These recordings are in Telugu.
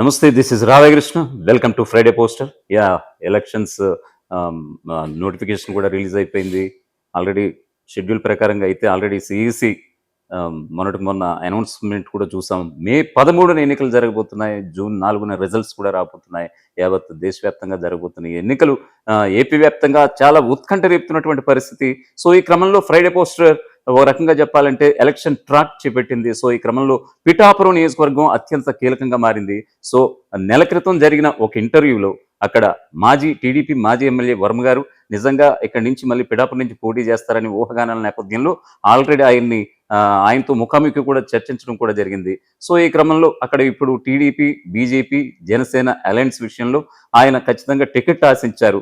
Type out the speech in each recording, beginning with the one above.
నమస్తే. This is Radhakrishna. Welcome to Friday poster. Elections notification కూడా రిలీజ్ అయిపోయింది. ఆల్రెడీ షెడ్యూల్ ప్రకారంగా అయితే ఆల్రెడీ సిఈసి మొన్నటికి మొన్న అనౌన్స్మెంట్ కూడా చూసాం. మే 13న ఎన్నికలు జరగబోతున్నాయి. జూన్ 4న రిజల్ట్స్ కూడా రాబోతున్నాయి. యావత్ దేశవ్యాప్తంగా జరగబోతున్నాయి ఎన్నికలు. ఏపీ వ్యాప్తంగా చాలా ఉత్కంఠ రేపుతున్నటువంటి పరిస్థితి. సో ఈ క్రమంలో ఫ్రైడే పోస్టర్ ఓ రకంగా చెప్పాలంటే ఎలక్షన్ ట్రాక్ చేపట్టింది. సో ఈ క్రమంలో పిఠాపురం నియోజకవర్గం అత్యంత కీలకంగా మారింది. సో నెల క్రితం జరిగిన ఒక ఇంటర్వ్యూలో అక్కడ టీడీపీ మాజీ ఎమ్మెల్యే వర్మ గారు నిజంగా ఇక్కడి నుంచి మళ్ళీ పిఠాపురం నుంచి పోటీ చేస్తారని ఊహాగానాల నేపథ్యంలో ఆల్రెడీ ఆయనతో ముఖాముఖి కూడా చర్చించడం కూడా జరిగింది. సో ఈ క్రమంలో అక్కడ ఇప్పుడు టీడీపీ, బీజేపీ, జనసేన అలయన్స్ విషయంలో ఆయన ఖచ్చితంగా టికెట్ ఆశించారు.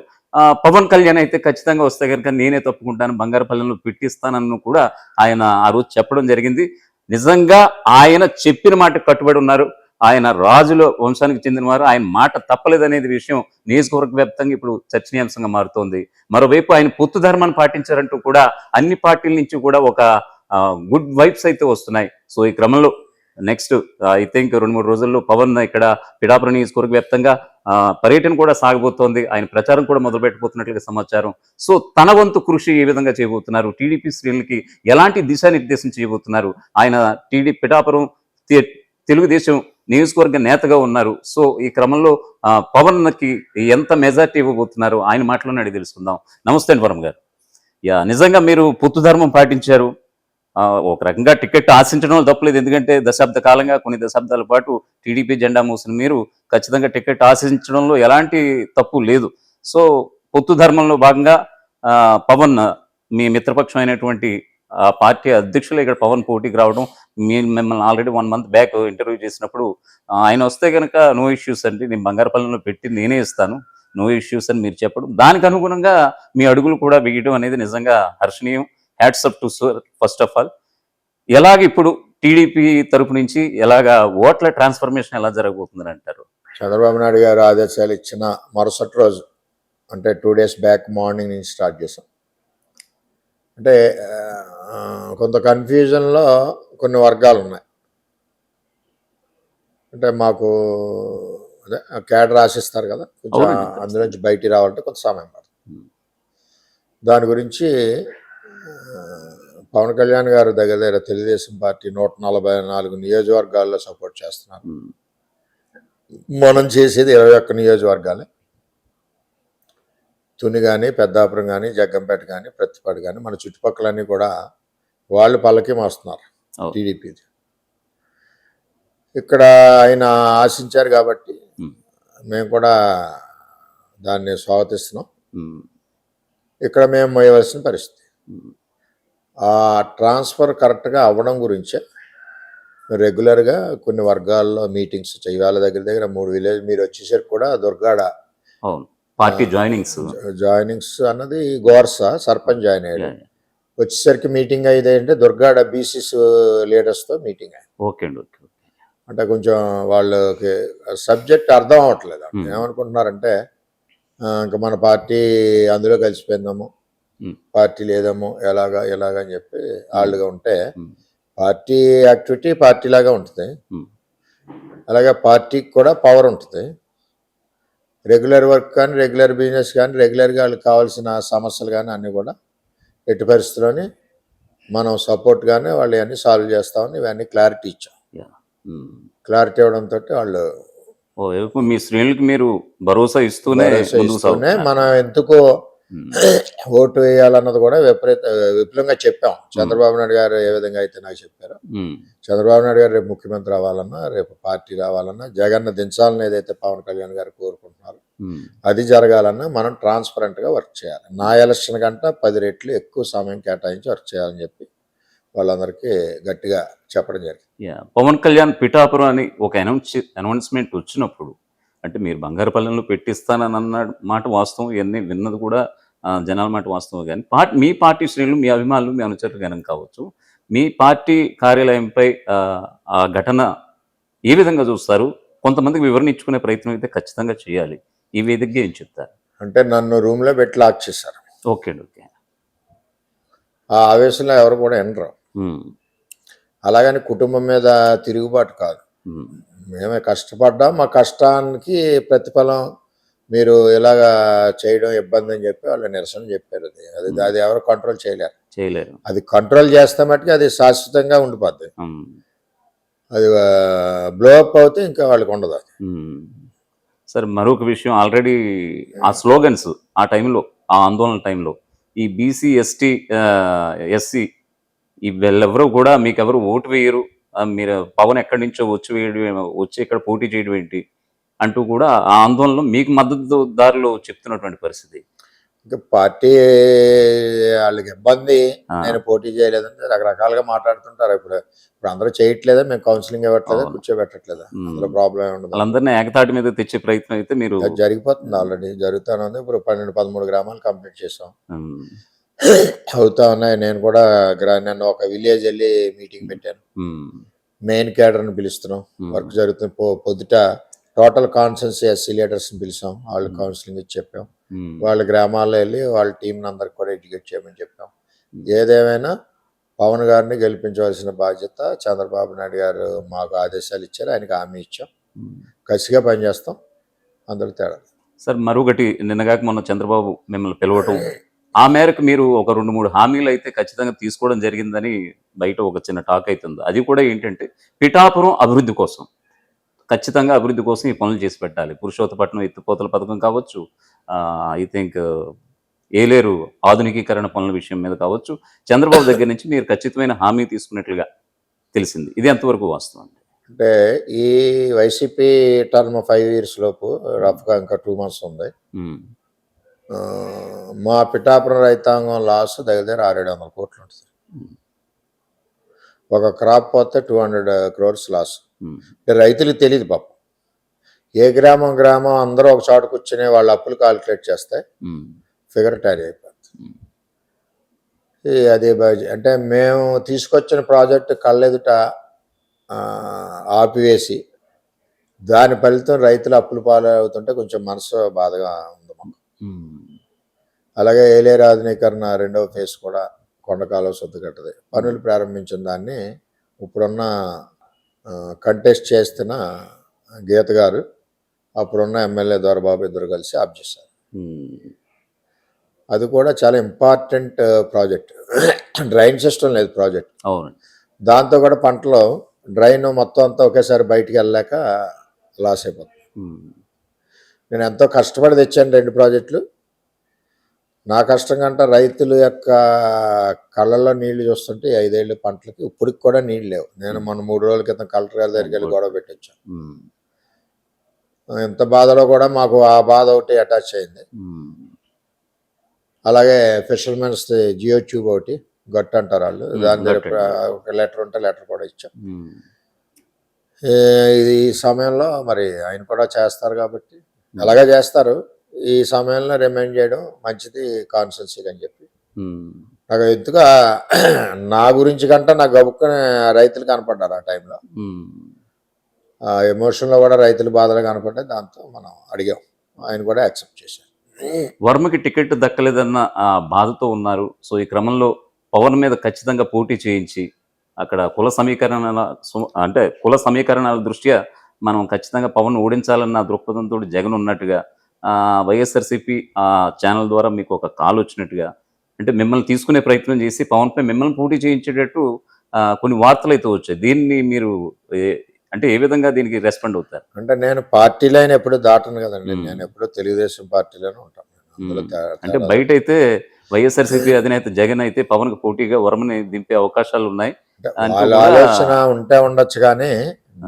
పవన్ కళ్యాణ్ అయితే ఖచ్చితంగా వస్తే కనుక నేనే తప్పుకుంటాను, బంగారపల్లెంలో పెట్టిస్తానని కూడా ఆయన ఆ రోజు చెప్పడం జరిగింది. నిజంగా ఆయన చెప్పిన మాట కట్టుబడి ఉన్నారు. ఆయన రాజుల వంశానికి చెందినవారు. ఆయన మాట తప్పలేదనేది విషయం నియోజకవర్గ వ్యాప్తంగా ఇప్పుడు చర్చనీయాంశంగా మారుతోంది. మరోవైపు ఆయన పొత్తు ధర్మాన్ని పాటించారంటూ కూడా అన్ని పార్టీల నుంచి కూడా ఒక గుడ్ వైబ్స్ అయితే వస్తున్నాయి. సో ఈ క్రమంలో నెక్స్ట్ ఐ థింక్ 2-3 రోజుల్లో పవన్ ఇక్కడ పిఠాపురం నియోజకవర్గ వ్యాప్తంగా పర్యటన కూడా సాగబోతోంది. ఆయన ప్రచారం కూడా మొదలు పెట్టబోతున్నట్లుగా సమాచారం. సో తన వంతు కృషి ఏ విధంగా చేయబోతున్నారు, టీడీపీ శ్రేణులకి ఎలాంటి దిశానిర్దేశం చేయబోతున్నారు, ఆయన పిఠాపురం తెలుగుదేశం నియోజకవర్గ నేతగా ఉన్నారు. సో ఈ క్రమంలో పవన్కి ఎంత మెజార్టీ ఇవ్వబోతున్నారు ఆయన మాటలోనే అడిగి తెలుసుకుందాం. నమస్తే అండి వరం గారు. నిజంగా మీరు పొత్తు ధర్మం పాటించారు. ఒక రకంగా టికెట్ ఆశించడం తప్పలేదు. ఎందుకంటే దశాబ్ద కాలంగా కొన్ని దశాబ్దాల పాటు టీడీపీ జెండా మోసిన మీరు ఖచ్చితంగా టికెట్ ఆశించడంలో ఎలాంటి తప్పు లేదు. సో పొత్తు ధర్మంలో భాగంగా పవన్ మీ మిత్రపక్షం అయినటువంటి పార్టీ అధ్యక్షులు ఇక్కడ పవన్ పోటీకి రావడం, మిమ్మల్ని ఆల్రెడీ 1 మంత్ బ్యాక్ ఇంటర్వ్యూ చేసినప్పుడు ఆయన వస్తే కనుక నో ఇష్యూస్ అండి, నేను బంగారపల్లెంలో పెట్టి నేనే ఇస్తాను, నో ఇష్యూస్ అని మీరు చెప్పడం, దానికి అనుగుణంగా మీ అడుగులు కూడా వేయడం అనేది నిజంగా హర్షణీయం. Hats off to sir first of all. ఎలాగ ఇప్పుడు టీడీపీ తరపు నుంచి ఎలాగా ఓట్ల ట్రాన్స్ఫర్మేషన్ ఎలా జరగబోతుందని అంటారు? చంద్రబాబు నాయుడు గారు ఆదేశాలు ఇచ్చిన మరుసటి రోజు అంటే 2 days బ్యాక్ మార్నింగ్ నుంచి స్టార్ట్ చేసాం. అంటే కొంత కన్ఫ్యూజన్లో కొన్ని వర్గాలు ఉన్నాయి. అంటే మాకు అదే క్యాడర్ ఆశిస్తారు కదా, కొంచెం అందులోంచి బయటికి రావాలంటే కొంత సమయం పడుతుంది. దాని గురించి పవన్ కళ్యాణ్ గారు దగ్గర తెలుగుదేశం పార్టీ 144 నియోజకవర్గాల్లో సపోర్ట్ చేస్తున్నారు. మనం చేసేది 21 నియోజకవర్గాలే. తుని కానీ, పెద్దాపురం కానీ, జగ్గంపేట కానీ, ప్రతిపాడు కానీ, మన చుట్టుపక్కలన్నీ కూడా వాళ్ళు పల్లకి మోస్తున్నారు టీడీపీది. ఇక్కడ ఆయన ఆశించారు కాబట్టి మేము కూడా దాన్ని స్వాగతిస్తున్నాం. ఇక్కడ మేము మోయవలసిన పరిస్థితి. ఆ ట్రాన్స్ఫర్ కరెక్ట్గా అవ్వడం గురించే రెగ్యులర్గా కొన్ని వర్గాల్లో మీటింగ్స్ చేయాలి. దగ్గర 3 విలేజ్ మీరు వచ్చేసరికి కూడా దుర్గాడ పార్టీ జాయినింగ్స్ అన్నది గోర్సా సర్పంచ్ జాయిన్ అయ్యాడు. వచ్చేసరికి మీటింగ్ అయ్యేది అంటే దుర్గాడ బీసీస్ లీడర్స్తో మీటింగ్ అయ్యింది. అంటే కొంచెం వాళ్ళకి సబ్జెక్ట్ అర్థం అవ్వట్లేదు. ఏమనుకుంటున్నారంటే ఇంకా మన పార్టీ అందులో కలిసిపోయిందాము, పార్టీ లేదేమో, ఎలాగా అని చెప్పి వాళ్ళుగా ఉంటే పార్టీ యాక్టివిటీ పార్టీలాగా ఉంటుంది. అలాగే పార్టీకి కూడా పవర్ ఉంటుంది. రెగ్యులర్ వర్క్ కానీ, రెగ్యులర్ బిజినెస్ కానీ, రెగ్యులర్గా వాళ్ళకి కావాల్సిన సమస్యలు కానీ అన్నీ కూడా ఎట్టి పరిస్థితుల్లోని మనం సపోర్ట్గానే వాళ్ళు అన్నీ సాల్వ్ చేస్తామని ఇవన్నీ క్లారిటీ ఇచ్చాం. క్లారిటీ ఇవ్వడంతో వాళ్ళు మీ శ్రేణులకి మీరు భరోసా ఇస్తూనే మనం ఎందుకో ఓటు వేయాలన్నది కూడా విపులంగా చెప్పాం. చంద్రబాబు నాయుడు గారు ఏ విధంగా అయితే నాకు చెప్పారో, చంద్రబాబు నాయుడు గారు రేపు ముఖ్యమంత్రి రావాలన్నా, రేపు పార్టీ రావాలన్నా, జగన్ దించాలని ఏదైతే పవన్ కళ్యాణ్ గారు కోరుకుంటున్నారు అది జరగాలన్నా మనం ట్రాన్స్పరెంట్గా వర్క్ చేయాలి. నా ఎలక్షన్ కంటే 10 రెట్లు ఎక్కువ సమయం కేటాయించి వర్క్ చేయాలని చెప్పి వాళ్ళందరికీ గట్టిగా చెప్పడం జరిగింది. పవన్ కళ్యాణ్ పిఠాపురం అని ఒక అనౌన్స్మెంట్ వచ్చినప్పుడు అంటే మీరు బంగారపల్లెంలో పెట్టిస్తానని అన్న మాట వాస్తవం, ఇవన్నీ విన్నది కూడా జనాల మాట వాస్తవం. కానీ మీ పార్టీ శ్రేణులు, మీ అభిమానులు, మీ అనుచరులు గనం కావచ్చు, మీ పార్టీ కార్యాలయంపై ఆ ఘటన ఏ విధంగా చూస్తారు? కొంతమందికి వివరణ ఇచ్చుకునే ప్రయత్నం అయితే ఖచ్చితంగా చేయాలి. ఈ వేదికగా ఏం చెప్తారు? అంటే నన్ను రూమ్లో పెట్టి లాక్ చేశారు. ఓకే. ఆ ఆవేశంలో ఎవరు కూడా వినరు. అలాగని కుటుంబం మీద తిరుగుబాటు కాదు. మేమే కష్టపడ్డాం, మా కష్టానికి ప్రతిఫలం మీరు ఇలాగా చేయడం ఇబ్బంది అని చెప్పి వాళ్ళు నిరసన చెప్పారు. అది అది అది ఎవరు కంట్రోల్ చేయలేరు. చేయలేరు. అది కంట్రోల్ చేస్తే మట్టుకు అది శాశ్వతంగా ఉండిపోద్ది. ఉమ్, అది బ్లో అప్ అవుతే ఇంకా వాళ్ళకి ఉండదు అది. ఉమ్. సార్ మరొక విషయం, ఆల్రెడీ ఆ స్లోగన్స్ ఆ టైంలో, ఆ ఆందోళన టైంలో ఈ బీసీ ఎస్టీ ఎస్సీ ఈ వీళ్ళెవరూ కూడా మీకెవరు ఓటు వేయరు, మీరు పవన్ ఎక్కడి నుంచో వచ్చి వచ్చి ఇక్కడ పోటీ చేయడం ఏంటి అంటూ కూడా ఆ ఆందోళనలో మీకు మద్దతుదారులు చెప్తున్నటువంటి పరిస్థితి. ఇంకా పార్టీ వాళ్ళకి ఇబ్బంది, ఆ, నేను పోటీ చేయలేదంటే రకరకాలుగా మాట్లాడుతుంటారు. ఇప్పుడు ఇప్పుడు అందరూ చేయట్లేదా, మేము కౌన్సిలింగ్ ఇవ్వట్లేదా, అవును. కూర్చోబెట్టట్లేదా, అందులో ఉమ్. ప్రాబ్లం ఉండదు. వాళ్ళందరినీ ఏకతాటి మీద తెచ్చే ప్రయత్నం అయితే మీరు అది జరిగిపోతుంది, ఆల్రెడీ జరుగుతూనే ఉంది. ఇప్పుడు 12-13 గ్రామాలు కంప్లీట్ చేసాం, ఉమ్, అవుతా ఉన్నాయి. నేను కూడా నేను ఒక విలేజ్ వెళ్ళి మీటింగ్ పెట్టాను. ఉమ్, మెయిన్ క్యాడర్ని పిలుస్తున్నాం, వర్క్ జరుగుతుంది. పొద్దుట టోటల్ కాన్సెన్సీ ఎస్సీ లీడర్స్ని పిలిచాం, వాళ్ళు కౌన్సిలింగ్ ఇచ్చి చెప్పాం. ఉమ్, వాళ్ళ గ్రామాల్లో వెళ్ళి వాళ్ళ టీంని అందరికి కూడా ఎడ్యుకేట్ చేయమని చెప్పాం. ఏదేమైనా పవన్ గారిని గెలిపించవలసిన బాధ్యత చంద్రబాబు నాయుడు గారు మాకు ఆదేశాలు ఇచ్చారు, ఆయనకి హామీ ఇచ్చాం, ఉమ్. కసిగా పనిచేస్తాం, అందరూ తేడా. సార్ మరొకటి, నిన్నగాక మొన్న చంద్రబాబు మిమ్మల్ని పిలవటం, ఆ మేరకు మీరు ఒక 2-3 హామీలు అయితే ఖచ్చితంగా తీసుకోవడం జరిగిందని బయట ఒక చిన్న టాక్ అవుతుంది. అది కూడా ఏంటంటే పిఠాపురం అభివృద్ధి కోసం, ఖచ్చితంగా అభివృద్ధి కోసం ఈ పనులు చేసి పెట్టాలి. పురుషోత్తపట్నం ఎత్తిపోతల పథకం కావచ్చు, ఐ థింక్ ఏలేరు ఆధునికీకరణ పనుల విషయం మీద కావచ్చు, చంద్రబాబు దగ్గర నుంచి మీరు ఖచ్చితమైన హామీ తీసుకున్నట్లుగా తెలిసింది. ఇది ఎంతవరకు వాస్తవం? అంటే ఈ వైసీపీ టర్మ్ 5 years లోపు రఫ్గా ఇంకా 2 months ఉంది. ఉమ్, ఆ, మా పిఠాపురం రైతాంగం లాస్ దగ్గర దగ్గర 600-700 కోట్లు ఉంటుంది. ఉమ్, ఒక క్రాప్ పోతే 200 crores లాస్. ఉమ్, అంటే రైతులకు తెలియదు పాపం. ఏ గ్రామం అందరూ ఒక చోట కూర్చుని వాళ్ళ అప్పులు కాలిక్యులేట్ చేస్తే ఉమ్, ఫిగర్ టాలీ అయిపోతుంది. ఉమ్, అదే అంటే మేము తీసుకొచ్చిన ప్రాజెక్టు కళ్ళెదుట ఆపివేసి దాని ఫలితం రైతులు అప్పులు పాలవుతుంటే కొంచెం మనసు బాధగా ఉంది మాకు. ఉమ్, అలాగే ఏలేరు ఆధునీకరణ 2వ ఫేజ్ కూడా కొండకాలువ సొద్దుగట్టది పనులు ప్రారంభించిన దాన్ని ఇప్పుడున్న కంటెస్ట్ చేస్తున్న గీత గారు, అప్పుడున్న ఎమ్మెల్యే దొరబాబు ఇద్దరు కలిసి ఆప్ చేశారు. ఉమ్. అది కూడా చాలా ఇంపార్టెంట్ ప్రాజెక్ట్. డ్రైన్ సిస్టమ్ లేదు ప్రాజెక్ట్, అవునండి. దాంతో కూడా పంటలో డ్రైన్ మొత్తం అంతా ఒకేసారి బయటికి వెళ్ళలేక లాస్ అయిపోతుంది. ఉమ్, నేను ఎంతో కష్టపడి తెచ్చాను 2 ప్రాజెక్టులు. నా కష్టం కంటే రైతుల యొక్క కళ్ళల్లో నీళ్లు చూస్తుంటే 5 ఏళ్ళు పంటలకి ఇప్పటికి కూడా నీళ్ళు లేవు. నేను మొన్న 3 రోజుల క్రితం కలెక్టర్ గారి దగ్గరికి వెళ్ళి గొడవ పెట్టొచ్చాను. ఉమ్, ఎంత బాధలో కూడా మాకు ఆ బాధ ఒకటి అటాచ్ అయింది. ఉమ్, అలాగే ఫిషర్మెన్స్ జియో ట్యూబ్ ఒకటి, గట్టు అంటారు వాళ్ళు, దాని దగ్గర గట్టు. ఒక లెటర్ ఉంటే లెటర్ కూడా ఇచ్చాం. ఉమ్, ఇది ఈ సమయంలో మరి ఆయన కూడా చేస్తారు కాబట్టి అలాగే చేస్తారు. ఈ సమయంలో రిమైండ్ చేయడం మంచిది కాన్సెన్సీ అని చెప్పి ఉమ్, నాకు ఎందుకు నా గురించి కంటే నాకు గబుక్కుని రైతులు కనపడ్డారు ఆ టైంలో. ఉమ్. ఆ ఎమోషన్లో కూడా రైతులు బాధలు కనపడ్డాయి. దాంతో మనం అడిగాం, ఆయన కూడా యాక్సెప్ట్ చేశారు. వర్మకి టికెట్ దక్కలేదన్న ఆ బాధతో ఉన్నారు. సో ఈ క్రమంలో పవన్ మీద ఖచ్చితంగా పోటీ చేయించి అక్కడ కుల సమీకరణాల దృష్ట్యా మనం ఖచ్చితంగా పవన్ ఓడించాలన్న దృక్పథంతో జగన్ ఉన్నట్టుగా, వైఎస్ఆర్సీపీ ఆ ఛానల్ ద్వారా మీకు ఒక కాల్ వచ్చినట్టుగా, అంటే మిమ్మల్ని తీసుకునే ప్రయత్నం చేసి పవన్పై మిమ్మల్ని పోటీ చేయించేటట్టు కొన్ని వార్తలు అయితే వచ్చాయి. దీన్ని మీరు అంటే ఏ విధంగా దీనికి రెస్పాండ్ అవుతారు? అంటే నేను పార్టీ లైన్ ఎప్పుడు దాటను కదండి, నేను ఎప్పుడు తెలుగుదేశం పార్టీలోనే ఉంటాను. అందులో అంటే బయట అయితే వైఎస్ఆర్సీపీ అధినేత జగన్ అయితే పవన్ కు పోటీగా వర్మని దింపే అవకాశాలు ఉన్నాయి. వాళ్ళ ఆలోచన ఉంటే ఉండొచ్చు, కానీ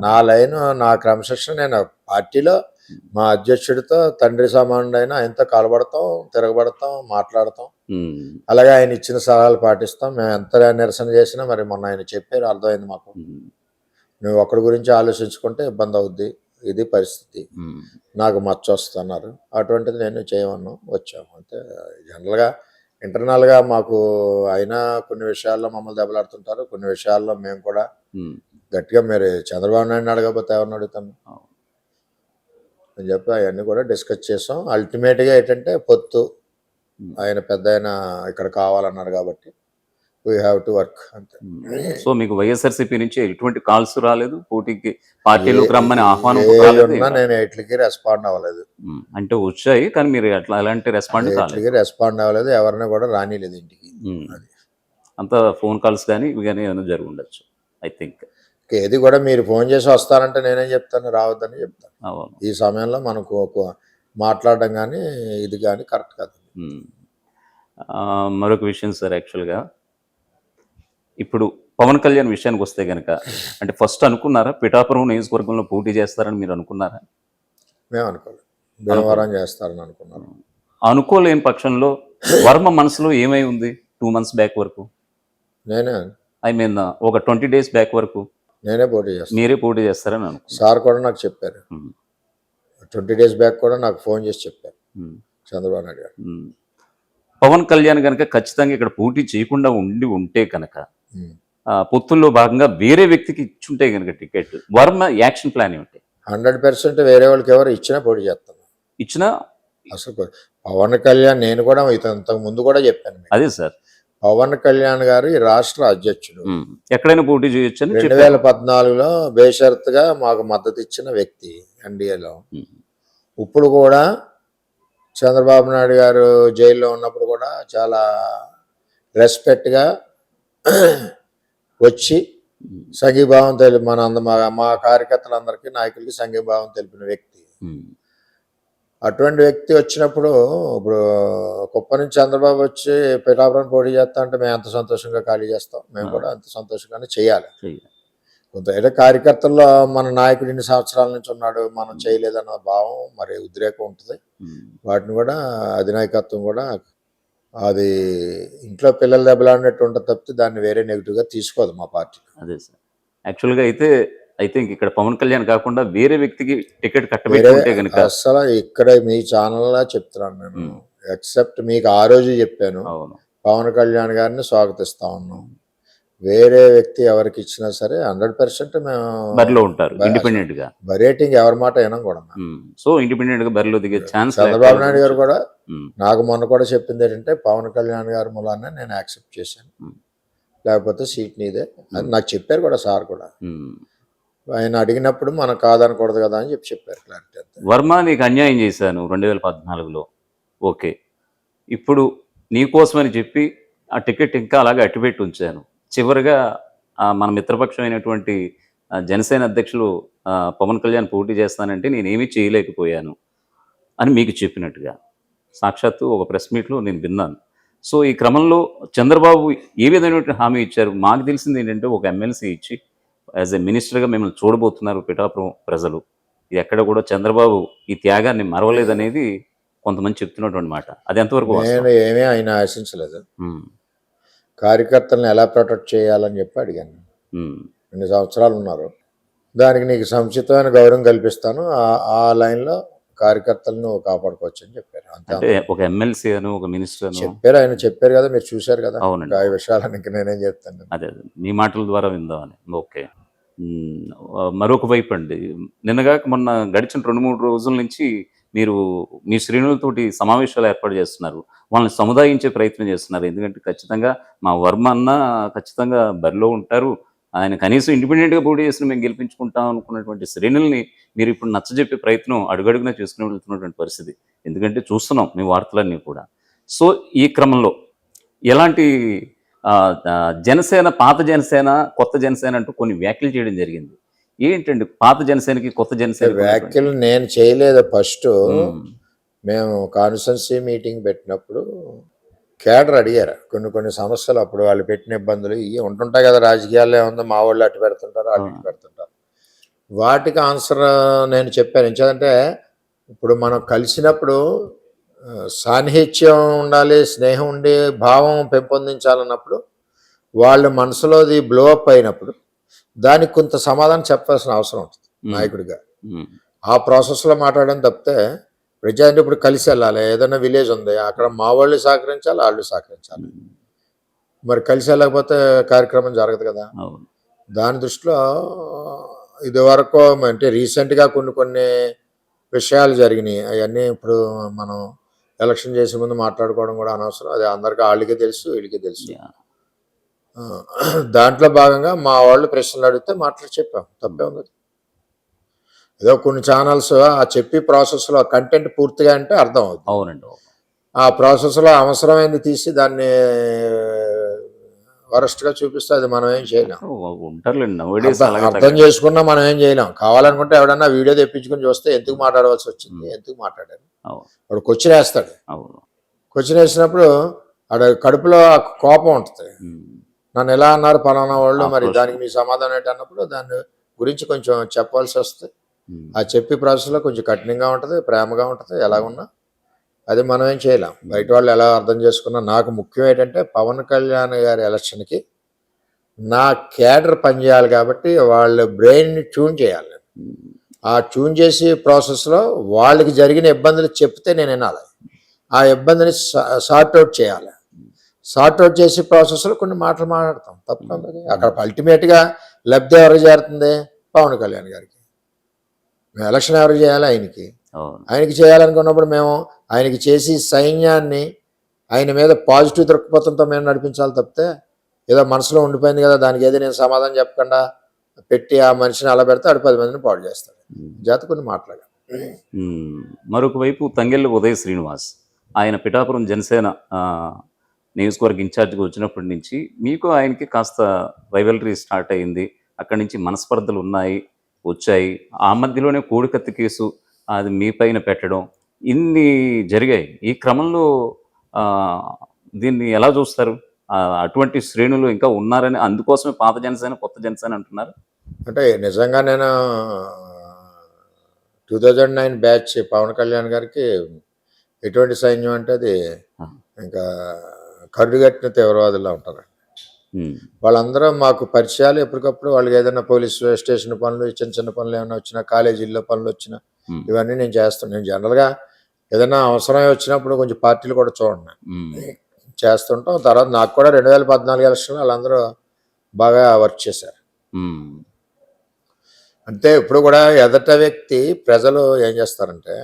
నా లైన్, నా క్రమశిక్షణ, నేను పార్టీలో మా అధ్యక్షుడితో తండ్రి సమానుడైన ఆయనతో కలబడతాం, తిరగబడతాం, మాట్లాడతాం. అలాగే ఆయన ఇచ్చిన సలహాలు పాటిస్తాం. మేము ఎంత నిరసన చేసినా మరి మొన్న ఆయన చెప్పారు, అర్థమైంది మాకు, నువ్వు ఒక్కడి గురించి ఆలోచించుకుంటే ఇబ్బంది అవుద్ది, ఇది పరిస్థితి, నాకు మచ్చ వస్తున్నారు, అటువంటిది నేను చేయమన్నాం, వచ్చాము అంతే. జనరల్గా ఇంటర్నల్గా మాకు అయినా కొన్ని విషయాల్లో మమ్మల్ని దెబ్బలాడుతుంటారు, కొన్ని విషయాల్లో మేము కూడా గట్టిగా, మీరు చంద్రబాబు నాయుడు అడగకపోతే ఎవరిని అడుగుతాను అని చెప్పి అవన్నీ కూడా డిస్కస్ చేసాం. అల్టిమేట్గా ఏంటంటే పొత్తు, ఆయన పెద్ద ఆయన ఇక్కడ కావాలన్నారు కాబట్టి వీ హ్యావ్ టు వర్క్ అంతే. సో మీకు వైఎస్ఆర్సీపీ నుంచి ఎటువంటి కాల్స్ రాలేదు, పోటీకి పార్టీలోకి రమ్మని ఆహ్వానం రాలేదు? ఏదున్నా నేను ఎట్లకి రెస్పాండ్ అవ్వలేదు. అంటే వచ్చాయి కానీ మీరు అట్లా ఎలాంటి రెస్పాండ్ కాలేదు? ఎట్లకి రెస్పాండ్ అవ్వలేదు, ఎవరిని కూడా రానిలేదు ఇంటికి. అది అంతా ఫోన్ కాల్స్ కానీ ఇవి కానీ ఏమైనా జరిగి ఉండొచ్చు ఐ థింక్. ఏది కూడా మీరు ఫోన్ చేసి వస్తారంటే నేనేం చెప్తాను, రావద్దని చెప్తాను. అవును. ఈ సమయంలో మనకు మాట్లాడడం కానీ ఇది కానీ కరెక్ట్ కాదు. మరొక విషయం సార్, యాక్చువల్గా ఇప్పుడు పవన్ కళ్యాణ్ విషయానికి వస్తే కనుక, అంటే ఫస్ట్ అనుకున్నారా పిఠాపురం నియోజకవర్గంలో పోటీ చేస్తారని మీరు అనుకున్నారా? మేము అనుకోలేదు, భీమవరం చేస్తారని అనుకున్నాను. అనుకోలేని పక్షంలో వర్మ మనసులో ఏమై ఉంది 2 months బ్యాక్ వరకు? నేనే ఐ మీన్ ఒక 20 days బ్యాక్ వరకు నేనే పోటీ చేస్తాను. మీరే పోటీ చేస్తారని అనుకున్నాను. సార్ కూడా నాకు చెప్పారు, 20 days బ్యాక్ కూడా నాకు ఫోన్ చేసి చెప్పారు చంద్రబాబు నాయుడు గారు. పవన్ కళ్యాణ్ కనుక ఖచ్చితంగా ఇక్కడ పోటీ చేయకుండా ఉంటే కనుక పొత్తుల్లో భాగంగా వేరే వ్యక్తికి ఇచ్చుంటే కనుక టికెట్, వర్మ యాక్షన్ ప్లాన్ ఏమిటి? 100% వేరే వాళ్ళకి ఎవరు ఇచ్చినా పోటీ చేస్తాను. ఇచ్చినా అసలు పవన్ కళ్యాణ్, నేను కూడా ఇంతకు ముందు కూడా చెప్పాను మీకు. అదే సార్, పవన్ కళ్యాణ్ గారు ఈ రాష్ట్ర అధ్యక్షుడు, ఎక్కడైనా పోటీ చేయొచ్చు అని 2014లో బేషరతుగా మాకు మద్దతు ఇచ్చిన వ్యక్తి ఎన్డీఏలో. ఇప్పుడు కూడా చంద్రబాబు నాయుడు గారు జైల్లో ఉన్నప్పుడు కూడా చాలా రెస్పెక్ట్గా వచ్చి సంఘీభావం మా కార్యకర్తలందరికీ, నాయకులకి సంఘీభావం తెలిపిన వ్యక్తి. అటువంటి వ్యక్తి వచ్చినప్పుడు, ఇప్పుడు కుప్ప నుంచి చంద్రబాబు వచ్చి పిఠాపురం పోటీ చేస్తా అంటే మేము ఎంత సంతోషంగా ఖాళీ చేస్తాం, మేము కూడా అంత సంతోషంగానే చేయాలి. కొంత ఏదో కార్యకర్తల్లో మన నాయకుడు ఇన్ని సంవత్సరాల నుంచి ఉన్నాడు, మనం చేయలేదన్న భావం, మరి ఉద్రేకం ఉంటుంది. వాటిని కూడా అధినాయకత్వం కూడా అది ఇంట్లో పిల్లలు దెబ్బలాడినట్టు ఉంటుంది తప్పితే దాన్ని వేరే నెగిటివ్గా తీసుకోదు మా పార్టీ. అదే సార్, యాక్చువల్గా అయితే ఐ థింక్ ఇక్కడ పవన్ కళ్యాణ్ కాకుండా వేరే వ్యక్తికి టికెట్ కట్టబెట్టుకుంటే కనుక, అసలు ఇక్కడ మీ ఛానల్లో చెప్తున్నాను నేను, ఎక్సెప్ట్ మీకు ఆ రోజు చెప్పాను, పవన్ కళ్యాణ్ గారిని స్వాగతిస్తా ఉన్నాం. వేరే వ్యక్తి ఎవరికి ఇచ్చినా సరే 100% మేము బరిలో ఉంటారు ఇండిపెండెంట్ గా. రేటింగ్ ఎవరి మాట అయినా కూడా. సో ఇండిపెండెంట్ గా బరిలో దిగే ఛాన్స్. చంద్రబాబు నాయుడు గారు కూడా నాకు మొన్న కూడా చెప్పింది ఏంటంటే, పవన్ కళ్యాణ్ గారి మూలాన్ని నేను యాక్సెప్ట్ చేశాను, లేకపోతే సీట్ నీదే అని నాకు చెప్పారు కూడా. సార్ కూడా ఆయన అడిగినప్పుడు మనం కాదనకూడదు కదా అని చెప్పారు. క్లారిటీ అంతే. వర్మ నీకు అన్యాయం చేశాను 2014లో, ఓకే, ఇప్పుడు నీకోసమని చెప్పి ఆ టికెట్ ఇంకా అలాగే అట్టిపెట్టి ఉంచాను. చివరిగా మన మిత్రపక్షం అయినటువంటి జనసేన అధ్యక్షులు పవన్ కళ్యాణ్ పోటీ చేస్తానంటే నేనేమీ చేయలేకపోయాను అని మీకు చెప్పినట్టుగా సాక్షాత్తు ఒక ప్రెస్ మీట్లో నేను విన్నాను. సో ఈ క్రమంలో చంద్రబాబు ఏ విధమైనటువంటి హామీ ఇచ్చారు? మాకు తెలిసింది ఏంటంటే, ఒక ఎమ్మెల్సీ ఇచ్చి యాజ్ ఎ మినిస్టర్గా మిమ్మల్ని చూడబోతున్నారు పిఠాపురం ప్రజలు. ఇది ఎక్కడ కూడా చంద్రబాబు ఈ త్యాగాన్ని మరవలేదనేది కొంతమంది చెప్తున్నటువంటి మాట. అది ఎంతవరకు? నేను ఏమీ ఆయన ఆశించలేదు. కార్యకర్తలను ఎలా ప్రొటెక్ట్ చేయాలని చెప్పి అడిగాను. 2 సంవత్సరాలు ఉన్నారు, దానికి నీకు సముచితమైన గౌరవం కల్పిస్తాను, ఆ లైన్లో కార్యకర్తలను కాపాడుకోవచ్చు అని చెప్పారు. అంటే ఒక ఎమ్మెల్సీ అని, ఒక మినిస్టర్ చెప్పారు, ఆయన చెప్పారు కదా, మీరు చూశారు కదా. అవునండి, ఆ విషయాలకి నేనేం చెప్తాను. అదే మీ మాటల ద్వారా విందామని. ఓకే, మరొక వైపు అండి, నిన్నగా మొన్న గడిచిన 2-3 రోజుల నుంచి మీరు మీ శ్రేణులతోటి సమావేశాలు ఏర్పాటు చేస్తున్నారు, వాళ్ళని సముదాయించే ప్రయత్నం చేస్తున్నారు. ఎందుకంటే ఖచ్చితంగా మా వర్మ అన్న ఖచ్చితంగా బరిలో ఉంటారు, ఆయన కనీసం ఇండిపెండెంట్గా పోటీ చేసిన మేము గెలిపించుకుంటాం అనుకున్నటువంటి శ్రేణుల్ని మీరు ఇప్పుడు నచ్చజెప్పే ప్రయత్నం అడుగడుగునా చేసుకుని వెళ్తున్నటువంటి పరిస్థితి. ఎందుకంటే చూస్తున్నాం మీ వార్తలన్నీ కూడా. సో ఈ క్రమంలో ఎలాంటి జనసేన, పాత జనసేన, కొత్త జనసేన అంటూ కొన్ని వ్యాఖ్యలు చేయడం జరిగింది. ఏంటండి పాత జనసేనకి కొత్త జనసేన వ్యాఖ్యలు? నేను చేయలేదు. ఫస్ట్ మేము కాన్స్టిట్యున్సీ మీటింగ్ పెట్టినప్పుడు కేడర్ అడిగారు కొన్ని సమస్యలు, అప్పుడు వాళ్ళు పెట్టిన ఇబ్బందులు ఇవి ఉంటుంటాయి కదా, రాజకీయాల్లో ఏముందో మా వాళ్ళు అటు పెడుతుంటారు, అటు ఇటు పెడుతుంటారు. వాటికి ఆన్సర్ నేను చెప్పాను. ఎందుకంటే ఇప్పుడు మనం కలిసినప్పుడు సాన్నిహిత్యం ఉండాలి, స్నేహం ఉండి భావం పెంపొందించాలన్నప్పుడు, వాళ్ళ మనసులోది బ్లో అప్ అయినప్పుడు దానికి కొంత సమాధానం చెప్పాల్సిన అవసరం ఉంటుంది నాయకుడిగా. ఆ ప్రాసెస్లో మాట్లాడడం తప్పితే ప్రజాంటే ఇప్పుడు కలిసి వెళ్ళాలి. ఏదైనా విలేజ్ ఉంది, అక్కడ మా వాళ్ళు సహకరించాలి, వాళ్ళు సహకరించాలి. మరి కలిసి వెళ్ళకపోతే కార్యక్రమం జరగదు కదా. దాని దృష్టిలో ఇది వరకు అంటే రీసెంట్గా కొన్ని విషయాలు జరిగినాయి. అవన్నీ ఇప్పుడు మనం ఎలక్షన్ చేసే ముందు మాట్లాడుకోవడం కూడా అనవసరం. అది అందరికీ వాళ్ళకే తెలుసు, వీళ్ళకే తెలుసు. దాంట్లో భాగంగా మా వాళ్ళు ప్రశ్నలు అడిగితే మాట్లాడి చెప్పాం, తప్పే ఉంది. ఏదో కొన్ని ఛానల్స్ ఆ చెప్పి ప్రాసెస్లో కంటెంట్ పూర్తిగా అంటే అర్థం అవుతుంది. అవునండి. ఆ ప్రాసెస్లో అవసరమైంది తీసి దాన్ని వరస్ట్గా చూపిస్తే అది మనం ఏం చేయలేం. ఉంటారులేండి nowadays అలాగే అర్థం చేసుకున్నా మనం ఏం చేయలేం. కావాలనుకుంటే ఎవడన్నా వీడియో తెప్పించుకొని చూస్తే ఎందుకు మాట్లాడవలసి వచ్చింది, ఎందుకు మాట్లాడారు, అవును. వాడు క్వశ్చన్ వేస్తాడు. అవును. క్వశ్చన్ వేసినప్పుడు ఆడ కడుపులో ఆ కోపం ఉంటుంది. నన్ను ఎలా అన్నారు పలానా వాళ్ళు, మరి దానికి మీ సమాధానం ఏంటి అన్నప్పుడు దాని గురించి కొంచెం చెప్పాల్సి వస్తుంది. ఆ చెప్పి ప్రాసెస్లో కొంచెం కఠినంగా ఉంటుంది, ప్రేమగా ఉంటుంది, ఎలాగున్నా అది మనం ఏం చేయలేం. బయట వాళ్ళు ఎలా అర్థం చేసుకున్నా నాకు ముఖ్యం ఏంటంటే పవన్ కళ్యాణ్ గారి ఎలక్షన్కి నా క్యాడర్ పనిచేయాలి కాబట్టి వాళ్ళ బ్రెయిన్ని ట్యూన్ చేయాలి. ఆ ట్యూన్ చేసి ప్రాసెస్లో వాళ్ళకి జరిగిన ఇబ్బందులు చెప్తే నేను వినాలి, ఆ ఇబ్బందిని సార్ట్అవుట్ చేయాలి. సార్ట్అవుట్ చేసి ప్రాసెస్లో కొన్ని మాటలు మాట్లాడతాం, తప్పదు. అక్కడ అల్టిమేట్గా లబ్ధి ఎవరికి చేరుతుంది, పవన్ కళ్యాణ్ గారికి. మేము ఎలక్షన్ ఎవరికి చేయాలి, ఆయనకి చేయాలనుకున్నప్పుడు మేము ఆయనకి చేసి సైన్యాన్ని ఆయన మీద పాజిటివ్ దృక్పథంతో మేము నడిపించాలి తప్పితే ఏదో మనసులో ఉండిపోయింది కదా దానికి ఏదో నేను సమాధానం చెప్పకుండా పెట్టి ఆ మనిషిని అలా పెడితే ఆడు 10 మందిని పాడు చేస్తాడు. జాత కొన్ని మాట్లాడాలి. మరొక వైపు తంగెళ్ళ ఉదయ్ శ్రీనివాస్ ఆయన పిఠాపురం జనసేన నియోజకవర్గ ఇన్ఛార్జ్గా వచ్చినప్పటి నుంచి మీకు ఆయనకి కాస్త రైవలరీ స్టార్ట్ అయింది. అక్కడి నుంచి మనస్పర్ధలు వచ్చాయి. ఆ మధ్యలోనే కోడికత్తి కేసు అది మీ పైన పెట్టడం ఇన్ని జరిగాయి. ఈ క్రమంలో దీన్ని ఎలా చూస్తారు? అటువంటి శ్రేణులు ఇంకా ఉన్నారని అందుకోసమే పాత జనసేన కొత్త జనసేన అంటున్నారు. అంటే నిజంగా నేను 2009 బ్యాచ్ పవన్ కళ్యాణ్ గారికి ఎటువంటి సైన్యం అంటే అది ఇంకా కరుడుగట్టిన తీవ్రవాదుల్లో ఉంటారు. వాళ్ళందరూ మాకు పరిచయాలు, ఎప్పటికప్పుడు వాళ్ళకి ఏదైనా పోలీస్ స్టేషన్ పనులు, చిన్న చిన్న పనులు ఏమైనా వచ్చినా, కాలేజీల్లో పనులు వచ్చినా ఇవన్నీ నేను చేస్తాను. నేను జనరల్గా ఏదైనా అవసరమే వచ్చినప్పుడు కొంచెం పార్టీలు కూడా చూడండి చేస్తుంటాం. తర్వాత నాకు కూడా 2014 ఎలక్షన్లో వాళ్ళందరూ బాగా వర్క్ చేశారు. అంటే ఇప్పుడు కూడా ఎదట వ్యక్తి ప్రజలు ఏం చేస్తారంటే,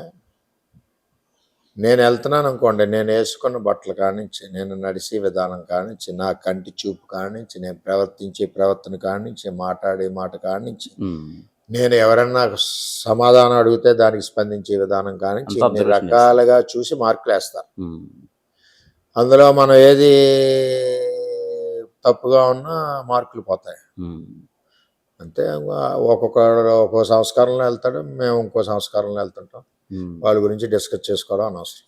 నేను వెళ్తున్నాను అనుకోండి, నేను వేసుకున్న బట్టలు కానించి, నేను నడిచే విధానం కానించి, నా కంటి చూపు కానించి, నేను ప్రవర్తించే ప్రవర్తన కానించి, మాట్లాడే మాట కానించి, నేను ఎవరన్నా సమాధానం అడిగితే దానికి స్పందించే విధానం కానించి ఇన్ని రకాలుగా చూసి మార్కులు వేస్తారు. అందులో మనం ఏది తప్పుగా ఉన్నా మార్కులు పోతాయి. అంతే. ఒక్కో సంస్కారంలో వెళ్తాడు, మేము ఇంకో సంస్కారంలో వెళ్తుంటాం. వాళ్ళ గురించి డిస్కస్ చేసుకోవడం అనవసరం.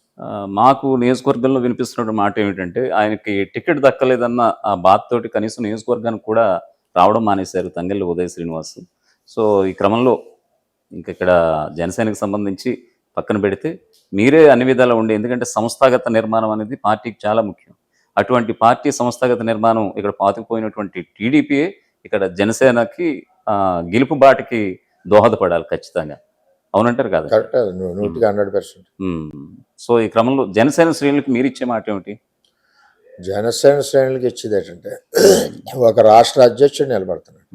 మాకు నియోజకవర్గంలో వినిపిస్తున్న మాట ఏమిటంటే ఆయనకి టికెట్ దక్కలేదన్న ఆ బాధతోటి కనీసం నియోజకవర్గానికి కూడా రావడం మానేశారు తంగెళ్ళ ఉదయ్ శ్రీనివాస్. సో ఈ క్రమంలో ఇక్కడ జనసేనకు సంబంధించి పక్కన పెడితే మీరే అన్ని విధాలా ఉండే, ఎందుకంటే సంస్థాగత నిర్మాణం అనేది పార్టీకి చాలా ముఖ్యం. అటువంటి పార్టీ సంస్థాగత నిర్మాణం ఇక్కడ పాతుకుపోయినటువంటి టీడీపీయే ఇక్కడ జనసేనకి గెలుపు బాటకి దోహదపడాలి ఖచ్చితంగా. అవునంటారు కదా? కరెక్ట్, 100%. సో ఈ క్రమంలో జనసేన శ్రేణులకి మీరు ఇచ్చే మాట ఏమిటి? జనసేన శ్రేణులకి ఇచ్చేది ఏంటంటే, ఒక రాష్ట్ర అధ్యక్షుడు నిలబడుతున్నాడు,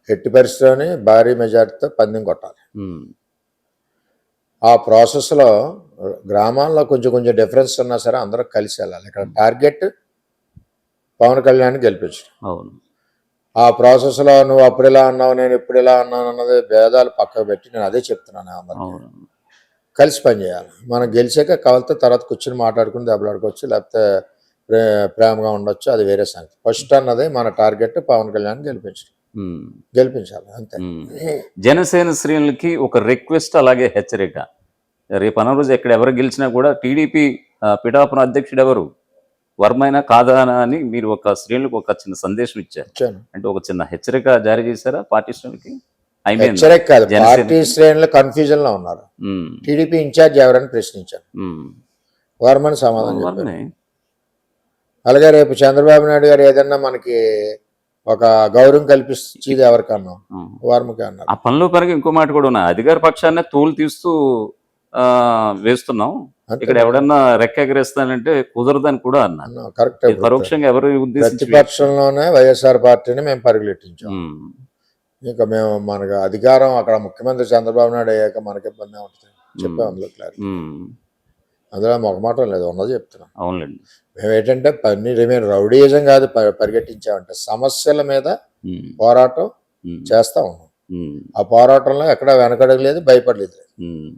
ఎట్టి పరిస్థితిలోనే భారీ మెజార్టీతో పందెం కొట్టాలి. ఆ ప్రాసెస్లో గ్రామాల్లో కొంచెం డిఫరెన్స్ ఉన్నా సరే అందరూ కలిసి వెళ్ళాలి. ఇక్కడ టార్గెట్ పవన్ కళ్యాణ్ గెలిపించడం. అవును. ఆ ప్రాసెస్లో నువ్వు అప్పుడు ఇలా అన్నావు, నేను ఇప్పుడు ఇలా అన్నాను అన్నది భేదాలు పక్కకు పెట్టి నేను అదే చెప్తున్నాను, అందరికీ కలిసి పనిచేయాలి. మనం గెలిచాక కావాలితే తర్వాత కూర్చొని మాట్లాడుకుని దెబ్బలాడుకోవచ్చు, లేకపోతే ప్రేమగా ఉండొచ్చు, అది వేరే సంగతి. ఫస్ట్ అన్నది మన టార్గెట్ పవన్ కళ్యాణ్ గెలిపించాలి, అంతే. జనసేన శ్రేణులకి ఒక రిక్వెస్ట్, అలాగే హెచ్చరిక. రేపు అన్న రోజు ఎక్కడ ఎవరు గెలిచినా కూడా టీడీపీ పిఠాపురం అధ్యక్షుడు ఎవరు వర్మైనా కాదా అని మీరు ఒక శ్రేణులకు ఒక చిన్న సందేశం ఇచ్చారు. అంటే ఒక చిన్న హెచ్చరిక జారీ చేశారా పార్టీ శ్రేణులకి? హెచ్చరిక కాదు, పార్టీ శ్రేణులు కన్ఫ్యూజన్ లో ఉన్నారు. టీడీపీ ఇన్ఛార్జ్ ఎవరని ప్రశ్నించారు, వర్మని సమాధానం చెప్పారు. అలాగే రేపు చంద్రబాబు నాయుడు గారు ఏదన్నా మనకి ఒక గౌరవం కల్పిస్తుంది ఎవరికన్నా, వర్మకి అన్నారు. ఆ పనిలో పనికి ఇంకో మాట కూడా ఉన్నాయి, అధికార పక్షాన్ని తోలు తీస్తూ వేస్తున్నాం, ఇక్కడ ఎవడన్నా రెక్కెగరేస్తానంటే కుదరదని కూడా అన్నారు. కరెక్ట్. పరోక్షంగా ఎవరు ప్రతిపక్షంలోనే వైఎస్ఆర్ పార్టీని మేము పరిగెట్టించాం. ఇంకా మేము మనకు అధికారం అక్కడ ముఖ్యమంత్రి చంద్రబాబు నాయుడు అయ్యాక మనకి ఇబ్బంది ఉంటుంది చెప్పాం, అందులో క్లారిటీ. అందులో మొహమాటం లేదు, ఉన్నది చెప్తున్నాం. అవునులేండి. మేము ఏంటంటే మేము రౌడీయిజం కాదు పరిగెట్టించామంటే సమస్యల మీద ఉమ్, పోరాటం ఉమ్, చేస్తా ఉన్నాం. ఉమ్, ఆ పోరాటంలో ఎక్కడ వెనకడగలేదు, భయపడలేదు. ఉమ్.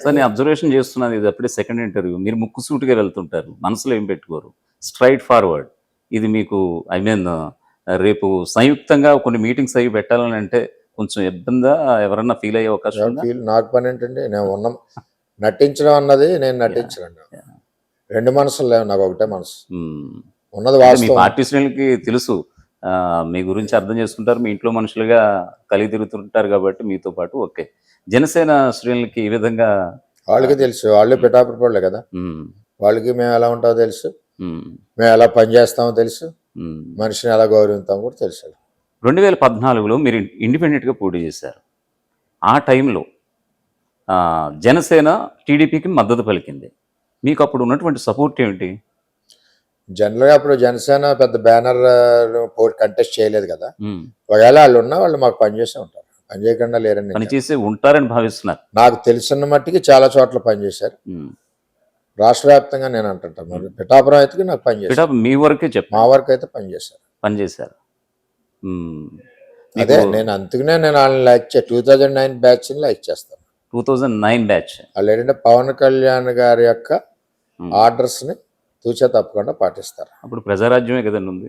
సార్ నేను అబ్జర్వేషన్ చేస్తున్నాను, ఇది అప్పుడే సెకండ్ ఇంటర్వ్యూ, మీరు ముక్కుసూటిగా వెళ్తుంటారు, మనసులో ఏం పెట్టుకోరు, స్ట్రైట్ ఫార్వర్డ్. ఇది మీకు ఐ మీన్ రేపు సంయుక్తంగా కొన్ని మీటింగ్స్ అవి పెట్టాలని అంటే కొంచెం ఇబ్బందా, ఎవరన్నా ఫీల్ అయ్యే అవకాశం ఉందా? నాకు పని ఏంటండి, నేను నటించడం అన్నది నేను నటించను. రెండు మనసులు లేవు, నాకు ఒకటే మనసు ఉమ్. ఉన్నది అంటే మీ వాస్తవం. పార్టీ శ్రేణులకి తెలుసు, మీ గురించి అర్థం చేసుకుంటారు, మీ ఇంట్లో మనుషులుగా కలిగి తిరుగుతుంటారు కాబట్టి మీతో పాటు ఓకే. జనసేన శ్రేణులకి ఈ విధంగా వాళ్ళకి తెలుసు, వాళ్ళు పిఠాపురం పడలే కదా, ఉమ్, వాళ్ళకి మేము ఎలా ఉంటామో తెలుసు, ఉమ్, మేము ఎలా పనిచేస్తామో తెలుసు, ఉమ్. మనిషిని ఎలా గౌరవిస్తామో కూడా తెలుసు. 2014లో మీరు ఇండిపెండెంట్గా పోటీ చేశారు. ఆ టైంలో జనసేన టీడీపీకి మద్దతు పలికింది. మీకు అప్పుడు ఉన్నటువంటి సపోర్ట్ ఏమిటి? జనరల్గా అప్పుడు జనసేన పెద్ద బ్యానర్ కంటెస్ట్ చేయలేదు కదా. ఉమ్. ఒకవేళ వాళ్ళు ఉన్నా వాళ్ళు మాకు పనిచేసే ఉంటారు, పని చేయకుండా లేరని నేను పనిచేసి ఉంటారని భావిస్తున్నారు. నాకు తెలిసిన మట్టికి చాలా చోట్ల పనిచేశారు. ఉమ్. రాష్ట్ర వ్యాప్తంగా నేను అంటుంటాను, మరి పిఠాపురం అయితే నాకు పనిచేశారు, పిఠాపు మీ వరకే మా చెప్పారు, వరకు అయితే పనిచేశారు. పనిచేశారు. ఉమ్. అదే మీకు నేను అందుకనే నేను వాళ్ళని లైక్ 2009 బ్యాచ్ని లైక్ చేస్తాను. 2009 బ్యాచ్. వాళ్ళు ఏంటంటే పవన్ కళ్యాణ్ గారి యొక్క ఉమ్. ఆర్డర్స్ని తూచా తప్పకుండా పాటిస్తారు. అప్పుడు ప్రజారాజ్యమే కదండి ఉంది.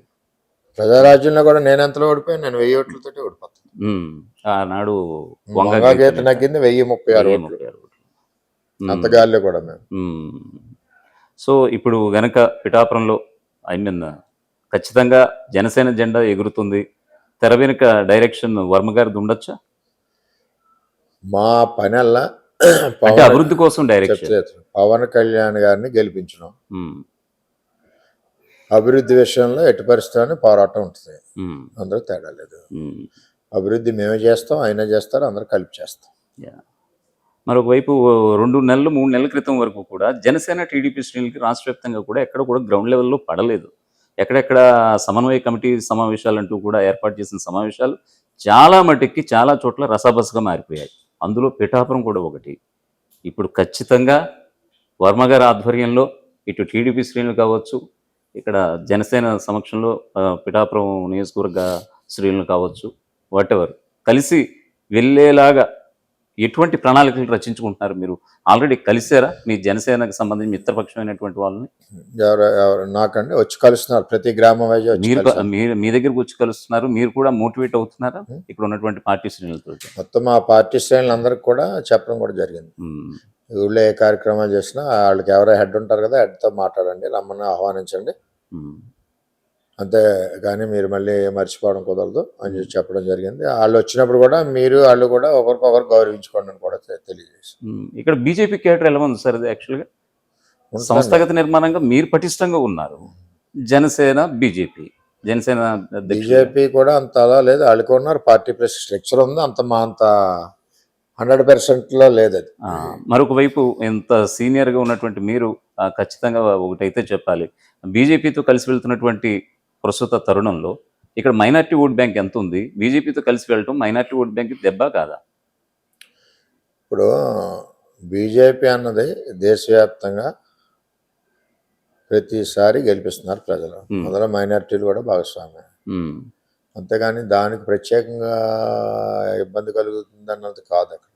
ప్రజారాజ్యంలో కూడా నేను ఎంతలో ఓడిపోయాను, నేను 1000 ఓట్లతోటి ఓడిపోతాను. ఉమ్. ఆనాడు వంగా గీత నగ్గింది 1036 ఓట్లు, 1036 ఓట్లు. అంత గాలిలో కూడా మేము. సో ఇప్పుడు గనక పిఠాపురంలో ఐ మీన్ ఖచ్చితంగా జనసేన జెండా ఎగురుతుంది, తెర వెనుక డైరెక్షన్ వర్మ గారిది ఉండొచ్చా? మా పనల్లా అంటే అభివృద్ధి కోసం డైరెక్షన్. పవన్ కళ్యాణ్ గారిని గెలిపించడం, అభివృద్ధి విషయంలో ఎట్టి పరిస్థితుల్లో పోరాటం ఉంటుంది, అందరూ తేడా లేదు. అభివృద్ధి మేమే చేస్తాం, ఆయన చేస్తారు, అందరూ కలిపి చేస్తాం. మరొకవైపు 2 నెలలు 3 నెలల క్రితం వరకు కూడా జనసేన టీడీపీ శ్రేణులకి రాష్ట్ర వ్యాప్తంగా కూడా ఎక్కడ కూడా గ్రౌండ్ లెవెల్లో పడలేదు. ఎక్కడెక్కడ సమన్వయ కమిటీ సమావేశాలు అంటూ కూడా ఏర్పాటు చేసిన సమావేశాలు చాలా మటుకి చాలా చోట్ల రసాబసగా మారిపోయాయి. అందులో పిఠాపురం కూడా ఒకటి. ఇప్పుడు ఖచ్చితంగా వర్మ గారి ఆధ్వర్యంలో ఇటు టీడీపీ శ్రేణులు కావచ్చు, ఇక్కడ జనసేన సమక్షంలో పిఠాపురం నియోజకవర్గ శ్రేణులు కావచ్చు, వాటెవర్ కలిసి వెళ్ళేలాగా ఎటువంటి ప్రణాళికలు రచించుకుంటున్నారు? మీరు ఆల్రెడీ కలిసారా మీ జనసేనకు సంబంధించి మిత్రపక్షమైనటువంటి వాళ్ళని? ఎవరు నాకండి వచ్చి కలుస్తున్నారు, ప్రతి గ్రామం వైజ్ మీరు మీ దగ్గరకు వచ్చి కలుస్తున్నారు, మీరు కూడా మోటివేట్ అవుతున్నారా ఇక్కడ ఉన్నటువంటి పార్టీ శ్రేణులతో? మొత్తం మా పార్టీ శ్రేణులందరికీ కూడా చెప్పడం కూడా జరిగింది. ఊళ్ళో ఏ కార్యక్రమాలు చేసినా వాళ్ళకి ఎవరో హెడ్ ఉంటారు కదా, హెడ్తో మాట్లాడండి, రమ్మని ఆహ్వానించండి, అంతే కానీ మీరు మళ్ళీ మర్చిపోవడం కుదరదు అని చెప్పడం జరిగింది. వాళ్ళు వచ్చినప్పుడు కూడా మీరు వాళ్ళు కూడా ఒకరికొకరు గౌరవించుకోండి అని కూడా తెలియజేసి. ఇక్కడ బీజేపీ కేటర్ ఎలా ఉంది సార్? యాక్చువల్గా సంస్థాగత నిర్మాణంగా మీరు పటిష్టంగా ఉన్నారు, జనసేన బీజేపీ కూడా అంత అలా లేదు, వాళ్ళకి ఉన్నారు పార్టీ ప్రెస్ స్ట్రక్చర్ ఉంది, అంత 100%లో లేదు అది. మరొక వైపు ఎంత సీనియర్గా ఉన్నటువంటి మీరు ఖచ్చితంగా ఒకటైతే చెప్పాలి, బీజేపీతో కలిసి వెళ్తున్నటువంటి ప్రస్తుత తరుణంలో ఇక్కడ మైనార్టీ ఓట్ బ్యాంక్ ఎంత ఉంది? బీజేపీతో కలిసి వెళ్ళటం మైనార్టీ ఓట్ బ్యాంక్ దెబ్బ కాదా? ఇప్పుడు బీజేపీ అన్నది దేశవ్యాప్తంగా ప్రతిసారి గెలిపిస్తున్నారు ప్రజలు, అందులో మైనార్టీలు కూడా భాగస్వామ్యం. అంతేగాని దానికి ప్రత్యేకంగా ఇబ్బంది కలుగుతుంది అన్నది కాదు. అక్కడ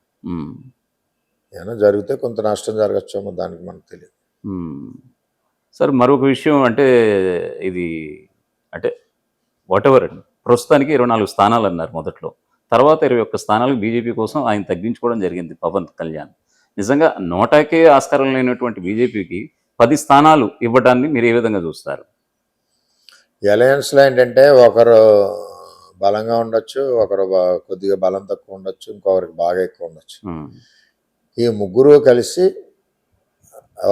ఏమైనా జరిగితే కొంత నష్టం జరగచ్చేమో, దానికి మనకు తెలియదు. సార్ మరొక విషయం అంటే ఇది అంటే వాటెవర్ అండి, ప్రస్తుతానికి 24 స్థానాలు అన్నారు మొదట్లో, తర్వాత 21 స్థానాలకు బీజేపీ కోసం ఆయన తగ్గించుకోవడం జరిగింది పవన్ కళ్యాణ్. నిజంగా నోటాకే ఆస్కారం లేనటువంటి బీజేపీకి 10 స్థానాలు ఇవ్వడాన్ని మీరు ఏ విధంగా చూస్తారు? అలయన్స్లో ఏంటంటే ఒకరు బలంగా ఉండొచ్చు, ఒకరు కొద్దిగా బలం తక్కువ ఉండొచ్చు, ఇంకొకరికి బాగా ఎక్కువ ఉండొచ్చు. ఈ ముగ్గురు కలిసి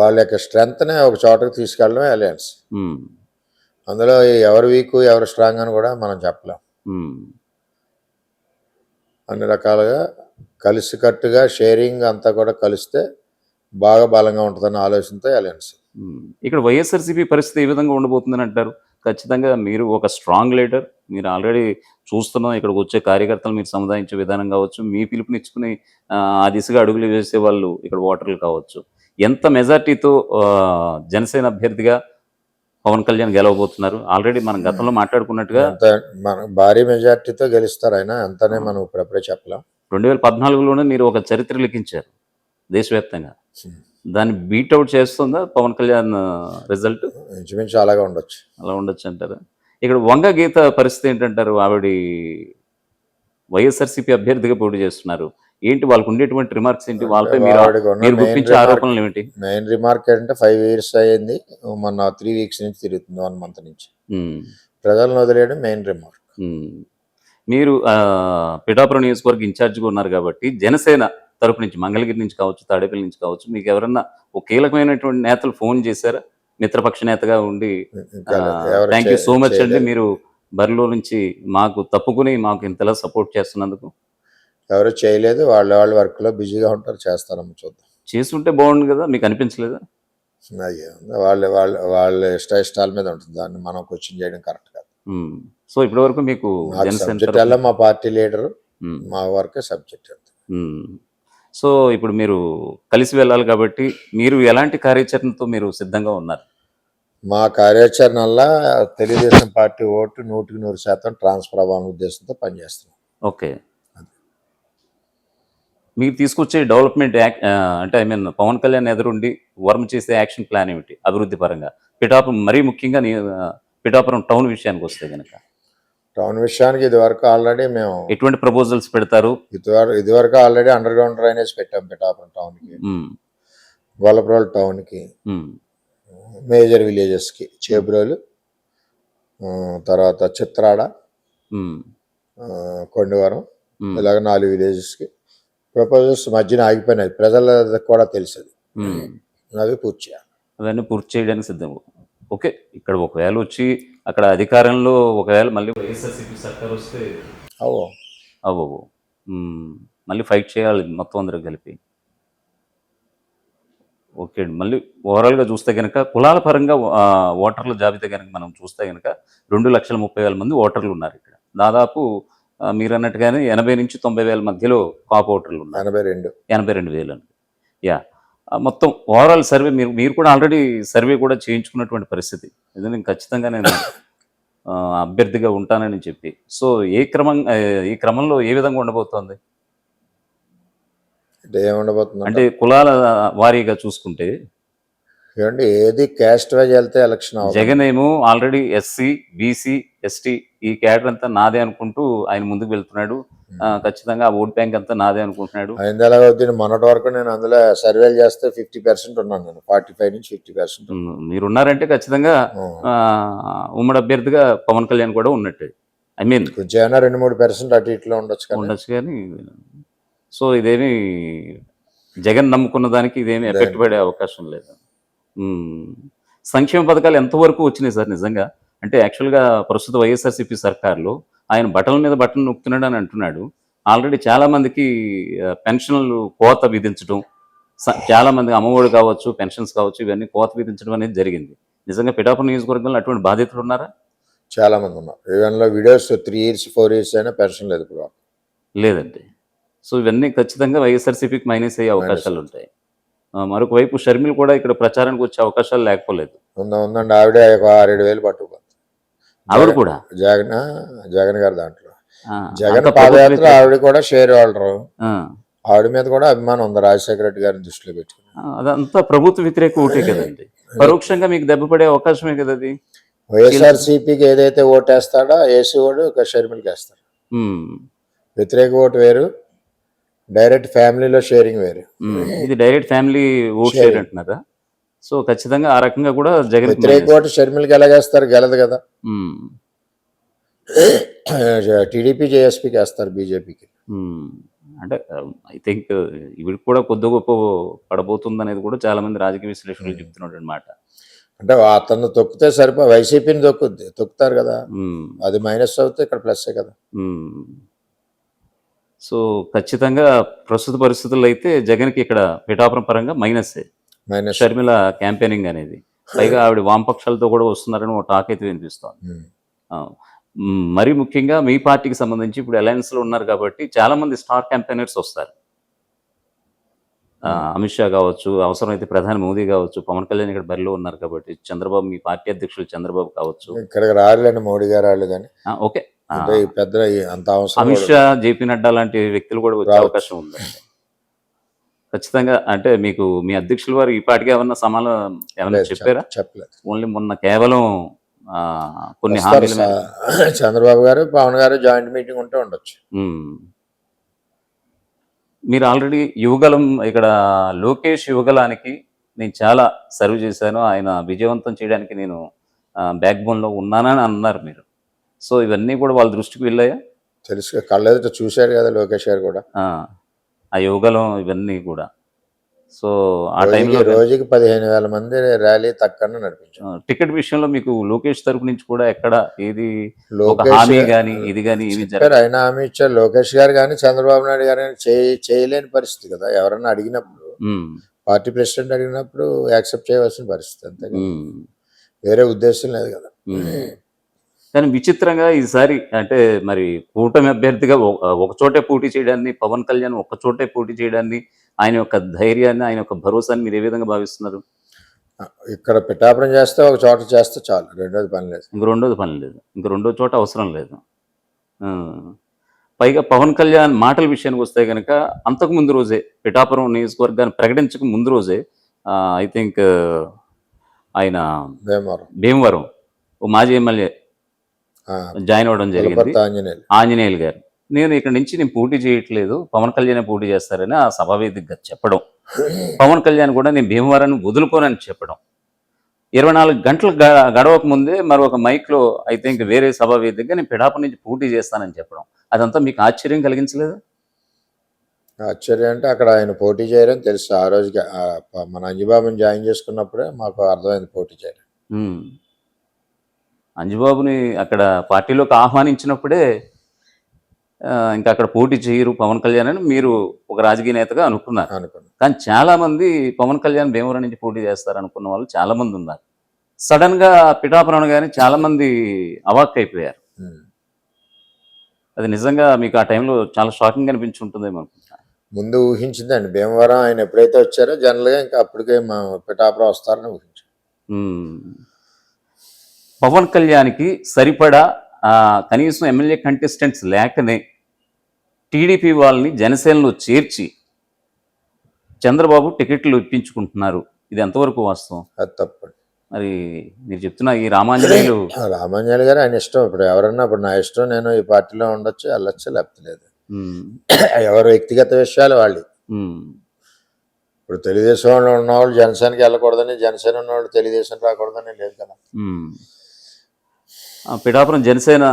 వాళ్ళ యొక్క స్ట్రెంగ్త్ని ఒక చోటకి తీసుకెళ్ళడమే అలయన్స్. అందులో ఎవరు వీక్ ఎవరు స్ట్రాంగ్ అని కూడా మనం చెప్పలేం. అన్ని రకాలుగా కలిసికట్టుగా షేరింగ్ అంతా కూడా కలిస్తే బాగా బలంగా ఉంటుందన్న ఆలోచనతో అలయన్స్. ఇక్కడ వైఎస్ఆర్సీపీ పరిస్థితి ఏ విధంగా ఉండబోతుందని అంటారు? ఖచ్చితంగా మీరు ఒక స్ట్రాంగ్ లీడర్, మీరు ఆల్రెడీ చూస్తున్నాం ఇక్కడికి వచ్చే కార్యకర్తలు మీరు సముదాయించే విధానం కావచ్చు, మీ పిలుపునిచ్చుకుని ఆ దిశగా అడుగులు వేసే వాళ్ళు ఇక్కడ ఓటర్లు కావచ్చు, ఎంత మెజార్టీతో జనసేన అభ్యర్థిగా పవన్ కళ్యాణ్ గెలవబోతున్నారు? ఆల్రెడీ మనం గతంలో మాట్లాడుకున్నట్టుగా అంత మన భారీ మెజార్టీతో గెలుస్తారు ఆయన, అంతనే మనం ఇప్పుడప్పుడే చెప్పలేం. 2014లోనే మీరు ఒక చరిత్ర లిఖించారు దేశవ్యాప్తంగా. దాన్ని బీట్అవుట్ చేస్తుందా పవన్ కళ్యాణ్ రిజల్ట్? ఇంచుమించు అలాగే ఉండొచ్చు. అలా ఉండొచ్చు అంటారా? ఇక్కడ వంగ గీత పరిస్థితి ఏంటంటారు? ఆవిడ వైఎస్ఆర్సీపీ అభ్యర్థిగా పోటీ చేస్తున్నారు. ఏంటి వాళ్ళకు ఉండేటువంటి రిమార్క్స్ ఏంటి? వాళ్ళపై వాడికి ఉన్న మీరు main గుర్తించే remark- ఆరోపణలు ఏమిటి? మెయిన్ రిమార్క్ ఏంటంటే 5 years అయ్యింది, మొన్న 3 weeks నుంచి తిరుగుతుంది, 1 month నుంచి. ఉమ్, ప్రజలను వదిలేయడం మెయిన్ రిమార్క్. ఉమ్. మీరు పిఠాపురం నియోజకవర్గ ఇన్ఛార్జిగా ఉన్నారు కాబట్టి జనసేన తరపు నుంచి మంగళగిరి నుంచి కావచ్చు, తాడేపల్లి నుంచి కావచ్చు, మీకు ఎవరన్నా ఒక కీలకమైనటువంటి నేతలు ఫోన్ చేశారా? మిత్రపక్ష నేతగా ఉండి థ్యాంక్ యూ సో మచ్ అండి, మీరు బరిలో నుంచి మాకు తప్పుకుని మాకు ఇంతలా సపోర్ట్ చేస్తున్నందుకు. ఎవరు చేయలేదు, వాళ్ళ వర్క్ లో బిజీగా ఉంటారు, చేస్తారమ్మ చూద్దాం. చేస్తుంటే బాగుండు కదా, మీకు అనిపించలేదా? అయ్యే వాళ్ళ ఇష్టాల మీద ఉంటుంది, దాన్ని మనం క్వశ్చన్ చేయడం కరెక్ట్ కాదు. సో ఇప్పటి వరకు మీకు జనసేన సబ్జెక్ట్ వల్ల మా పార్టీ లీడరు, ఉమ్, మా వర్క్ సబ్జెక్ట్. ఉమ్. సో ఇప్పుడు మీరు కలిసి వెళ్ళాలి కాబట్టి మీరు ఎలాంటి కార్యాచరణతో మీరు సిద్ధంగా ఉన్నారు? మా కార్యాచరణ వల్ల తెలుగుదేశం పార్టీ ఓటు 100% ట్రాన్స్ఫర్ అవ్వాలనే ఉద్దేశంతో పనిచేస్తున్నాం. ఓకే, మీరు తీసుకొచ్చే డెవలప్మెంట్ అంటే ఐ మీన్ పవన్ కళ్యాణ్ ఎదురుండి వర్మ చేసే యాక్షన్ ప్లాన్ ఏమిటి అభివృద్ధి పరంగా? పిఠాపురం మరీ ముఖ్యంగా పిఠాపురం టౌన్ విషయానికి వస్తే కనుక టౌన్ విషయానికి ఇదివరకు ఆల్రెడీ మేము ఎటువంటి ప్రపోజల్స్ పెడతారు? ఇదివరకు ఆల్రెడీ అండర్ గ్రౌండ్ డ్రైనేజ్ పెట్టాం పిఠాపురం టౌన్కి, గొల్లప్రోల్ టౌన్కి, మేజర్ విలేజెస్కి, చేబ్రోలు, తర్వాత చిత్రాడ, కొండవరం, ఇలాగ 4 విలేజెస్కి ప్రపోజల్స్ మధ్యన ఆగిపోయినాయి. ప్రజలకు కూడా తెలిసేది, అవి పూర్తి చేయాలి. అవన్నీ పూర్తి చేయడానికి సిద్ధం. ఓకే, ఇక్కడ ఒకవేళ వచ్చి అక్కడ అధికారంలో ఒకవేళ మళ్ళీ వైఎస్ఆర్సీపీ సర్కార్ వస్తే అవ్వవు, మళ్ళీ ఫైట్ చేయాలి మొత్తం అందరూ కలిపి. ఓకే అండి, మళ్ళీ ఓవరాల్గా చూస్తే కనుక కులాల పరంగా ఓటర్ల జాబితా కనుక మనం చూస్తే కనుక 2,30,000 మంది ఓటర్లు ఉన్నారు ఇక్కడ. దాదాపు మీరు అన్నట్టుగానే 80 నుంచి 90,000 మధ్యలో కాపు ఓటర్లు ఉన్నారు. 82,000 అండి. యా, మొత్తం ఓవరాల్ సర్వే మీరు కూడా ఆల్రెడీ సర్వే కూడా చేయించుకున్నటువంటి పరిస్థితి. ఎందుకంటే నేను ఖచ్చితంగా నేను అభ్యర్థిగా ఉంటానని చెప్పి. సో ఈ క్రమంలో ఏ విధంగా ఉండబోతోంది అంటే కులాల వారీగా చూసుకుంటే? ఏది క్యాస్ట్ వైజ్ వెళ్తే ఎలక్షన్ జగన్ ఏమో ఆల్రెడీ ఎస్సీ, బీసీ, ఎస్టీ ఈ క్యాడర్ అంతా నాదే అనుకుంటూ ఆయన ముందుకు వెళ్తున్నాడు. ఖచ్చితంగా ఆ ఓట్ బ్యాంక్ అంతా నాదే అనుకుంటున్నాడు. ఆయన ఎలాగవుతుంది? మొన్నటి వరకు నేను అందులో సర్వేలు చేస్తే 50% ఉన్నాను, నేను 45 నుంచి 50%. మీరున్నారంటే ఖచ్చితంగా ఉమ్మడి అభ్యర్థిగా పవన్ కళ్యాణ్ కూడా ఉన్నట్టు. ఐ మీన్ కొంచెం ఏమైనా 2-3% అటు ఇట్లో ఉండొచ్చు కానీ సో ఇదేమి జగన్ నమ్ముకున్న దానికి ఇదేమి ఎఫెక్ట్ పడే అవకాశం లేదు. సంక్షేమ పథకాలు ఎంతవరకు వచ్చినాయి సార్ నిజంగా? అంటే యాక్చువల్గా ప్రస్తుత వైఎస్ఆర్సీపీ సర్కార్లో ఆయన బటన్ మీద బటన్ నొక్కుతున్నాడు అని అంటున్నాడు. ఆల్రెడీ చాలామందికి పెన్షన్లు కోత విధించడం, చాలామంది అమ్మఒడి కావచ్చు, పెన్షన్స్ కావచ్చు, ఇవన్నీ కోత విధించడం అనేది జరిగింది. నిజంగా పిఠాపురం నియోజకవర్గంలో అటువంటి బాధితులు ఉన్నారా? చాలా మంది ఉన్నారు. ఈవెన్లో వీడియోస్ 3 years 4 years అయినా పెన్షన్ లేదు ఇప్పుడు. లేదండి. సో ఇవన్నీ ఖచ్చితంగా వైఎస్ఆర్సీపీకి మైనస్ అయ్యే అవకాశాలు ఉంటాయి. మరొక వైపు షర్మిల కూడా ఇక్కడ ప్రచారానికి వచ్చే అవకాశాలు లేకపోలేదు. ఉందండి, ఆవిడే 6-7 వేలు పట్టుకుపోతుంది. ఆవిడ కూడా జగన్ గారు దాంట్లో జగన్ పాదయాత్ర ఆవిడ కూడా షేర్ హోల్డరు. ఆవిడ మీద కూడా అభిమానం ఉంది రాజశేఖర రెడ్డి గారిని దృష్టిలో పెట్టుకుని. అదంతా ప్రభుత్వ వ్యతిరేక ఓటే కదండి, పరోక్షంగా మీకు దెబ్బ పడే అవకాశమే కదా అది. వైఎస్ఆర్సీపీకి ఏదైతే ఓటేస్తాడో ఏసీ ఓటు షర్మిలకి వేస్తాడు. వ్యతిరేక ఓటు వేరు, డైరెక్ట్ ఫ్యామిలీలో షేరింగ్ వేరు. ఇది డైరెక్ట్ ఫ్యామిలీ ఓట్ షేర్ అంటున్నారా? సో ఖచ్చితంగా ఆ రకంగా కూడా జగన్ వ్యతిరేక ఓటు షర్మిలకి ఎలాగేస్తారు? గెలదు కదా. టీడీపీ జేఎస్పీకి వేస్తారు, బీజేపీకి. అంటే ఐ థింక్ ఇవి కూడా కొద్ది గొప్ప పడబోతుంది అనేది కూడా చాలా మంది రాజకీయ విశ్లేషకులు చెప్తున్నాడు అనమాట. అంటే అతను తొక్కితే వైసీపీని తొక్కుతారు కదా, అది మైనస్ అవుతే ఇక్కడ ప్లస్సే కదా. సో ఖచ్చితంగా ప్రస్తుత పరిస్థితుల్లో అయితే జగన్కి ఇక్కడ పిఠాపురం పరంగా మైనస్సే. షర్మిల క్యాంపెయినింగ్ అనేది, పైగా ఆవిడ వామపక్షాలతో కూడా వస్తున్నారని ఒక టాక్ అయితే వినిపిస్తోంది. మరీ ముఖ్యంగా మీ పార్టీకి సంబంధించి ఇప్పుడు అలయన్స్లో ఉన్నారు కాబట్టి చాలామంది స్టార్ క్యాంపెయినర్స్ వస్తారు. అమిత్ షా కావచ్చు, అవసరమైతే ప్రధాని మోదీ కావచ్చు, పవన్ కళ్యాణ్ ఇక్కడ బరిలో ఉన్నారు కాబట్టి, చంద్రబాబు మీ పార్టీ అధ్యక్షులు చంద్రబాబు కావచ్చు. ఇక్కడికి రాలేండి మోడీ గారు వాళ్ళు కానీ ఓకే, అంటే ఈ పెద్ద అంత అవసరం అమిత్ షా, జేపీ నడ్డా లాంటి వ్యక్తులు కూడా వచ్చే అవకాశం ఉంది ఖచ్చితంగా. అంటే మీకు మీ అధ్యక్షుల వారు ఈ పాటికి ఏమన్నా చెప్పారా? చెప్పలేదు. ఓన్లీ మొన్న కేవలం కొన్ని హామీల మీద. చంద్రబాబు గారు పవన్ గారు జాయింట్ మీటింగ్ ఉంటే ఉండొచ్చు. మీరు ఆల్రెడీ యువగలం ఇక్కడ లోకేష్ యువగలానికి నేను చాలా సర్వ్ చేశాను, ఆయన విజయవంతం చేయడానికి నేను బ్యాక్ బోన్లో ఉన్నానని అన్నారు మీరు. సో ఇవన్నీ కూడా వాళ్ళ దృష్టికి వెళ్ళాయా? తెలుసు, కళ్ళెదుట చూశారు కదా లోకేష్ గారు కూడా ఆ యువగలం ఇవన్నీ కూడా. సో ఆ టైంలో రోజుకి 15,000 మంది ర్యాలీ తక్కువ నడిపించారు. టికెట్ విషయంలో మీకు లోకేష్ తరపు నుంచి కూడా ఎక్కడ ఏది హామీ కానీ ఇది కానీ ఏమి జరగదు. ఆయన హామీ ఇచ్చారు లోకేష్ గారు కానీ చంద్రబాబు నాయుడు గారు చేయలేని పరిస్థితి కదా. ఎవరన్నా అడిగినప్పుడు, పార్టీ ప్రెసిడెంట్ అడిగినప్పుడు యాక్సెప్ట్ చేయవలసిన పరిస్థితి, అంతే వేరే ఉద్దేశం లేదు కదా. కానీ విచిత్రంగా ఈసారి అంటే మరి కూటమి అభ్యర్థిగా ఒక చోటే పోటీ చేయడాన్ని, పవన్ కళ్యాణ్ ఒక చోటే పోటీ చేయడాన్ని, ఆయన యొక్క ధైర్యాన్ని, ఆయన యొక్క భరోసాన్ని మీరు ఏ విధంగా భావిస్తున్నారు? ఇక్కడ పిఠాపురం చేస్తే ఒక చోట చేస్తే చాలు, రెండోది పని లేదు. ఇంక రెండో చోట అవసరం లేదు. పైగా పవన్ కళ్యాణ్ మాటల విషయానికి వస్తే కనుక అంతకు ముందు రోజే పిఠాపురం నియోజకవర్గాన్ని ప్రకటించక ముందు రోజే ఐ థింక్ ఆయన భీమవరం ఓ మాజీ ఎమ్మెల్యే జాయిన్ అవ్వడం జరిగింది, ఆంజనేయులు గారు. నేను ఇక్కడ నుంచి నేను పోటీ చేయట్లేదు, పవన్ కళ్యాణ్ పోటీ చేస్తారని ఆ సభావేదికగా చెప్పడం, పవన్ కళ్యాణ్ కూడా నేను భీమవరాన్ని వదులుకోనని చెప్పడం, 24 గంటలు గడవక ముందే మరొక మైక్లో ఐ థింక్ వేరే సభావేదికగా నేను పిఠాపురం నుంచి పోటీ చేస్తానని చెప్పడం, అదంతా మీకు ఆశ్చర్యం కలిగించలేదు? ఆశ్చర్యం అంటే అక్కడ ఆయన పోటీ చేయరని తెలుసు ఆ రోజుకి. మన అంజబాబుని జాయిన్ చేసుకున్నప్పుడే మాకు అర్థమైంది పోటీ చేయడం. అంజబాబుని అక్కడ పార్టీలోకి ఆహ్వానించినప్పుడే ఇంకా అక్కడ పోటీ చేయరు పవన్ కళ్యాణ్ అని మీరు ఒక రాజకీయ నేతగా అనుకున్నారు. కానీ చాలా మంది పవన్ కళ్యాణ్ భీమవరం నుంచి పోటీ చేస్తారు అనుకున్న వాళ్ళు చాలా మంది ఉన్నారు. సడన్ గా పిఠాపురం కానీ చాలా మంది అవాక్ అయిపోయారు. అది నిజంగా మీకు ఆ టైంలో చాలా షాకింగ్ అనిపించి ఉంటుందేమో అనుకుంటా. ముందు ఊహించిందండి భీమవరం ఆయన ఎప్పుడైతే వచ్చారో జనరల్గా ఇంకా అప్పటికే మా పిఠాపురం వస్తారని ఊహించాం. పవన్ కళ్యాణ్కి సరిపడా కనీసం ఎమ్మెల్యే కంటెస్టెంట్స్ లేకనే టీడీపీ వాళ్ళని జనసేనలో చేర్చి చంద్రబాబు టికెట్లు ఇప్పించుకుంటున్నారు. ఇది ఎంతవరకు వాస్తవం? అది తప్పండి. మరి మీరు చెప్తున్నా ఈ రామాంజనేయులు గారు ఆయన ఇష్టం. ఇప్పుడు ఎవరన్నా ఇప్పుడు నా ఇష్టం, నేను ఈ పార్టీలో ఉండొచ్చు, వెళ్ళొచ్చు, లేకపోతే లేదు. ఎవరు వ్యక్తిగత విషయాలు వాళ్ళు. ఇప్పుడు తెలుగుదేశంలో ఉన్నవాళ్ళు జనసేనకి వెళ్ళకూడదని, జనసేన ఉన్నవాళ్ళు తెలుగుదేశం రాకూడదని లేదు కదా. పిఠాపురం జనసేన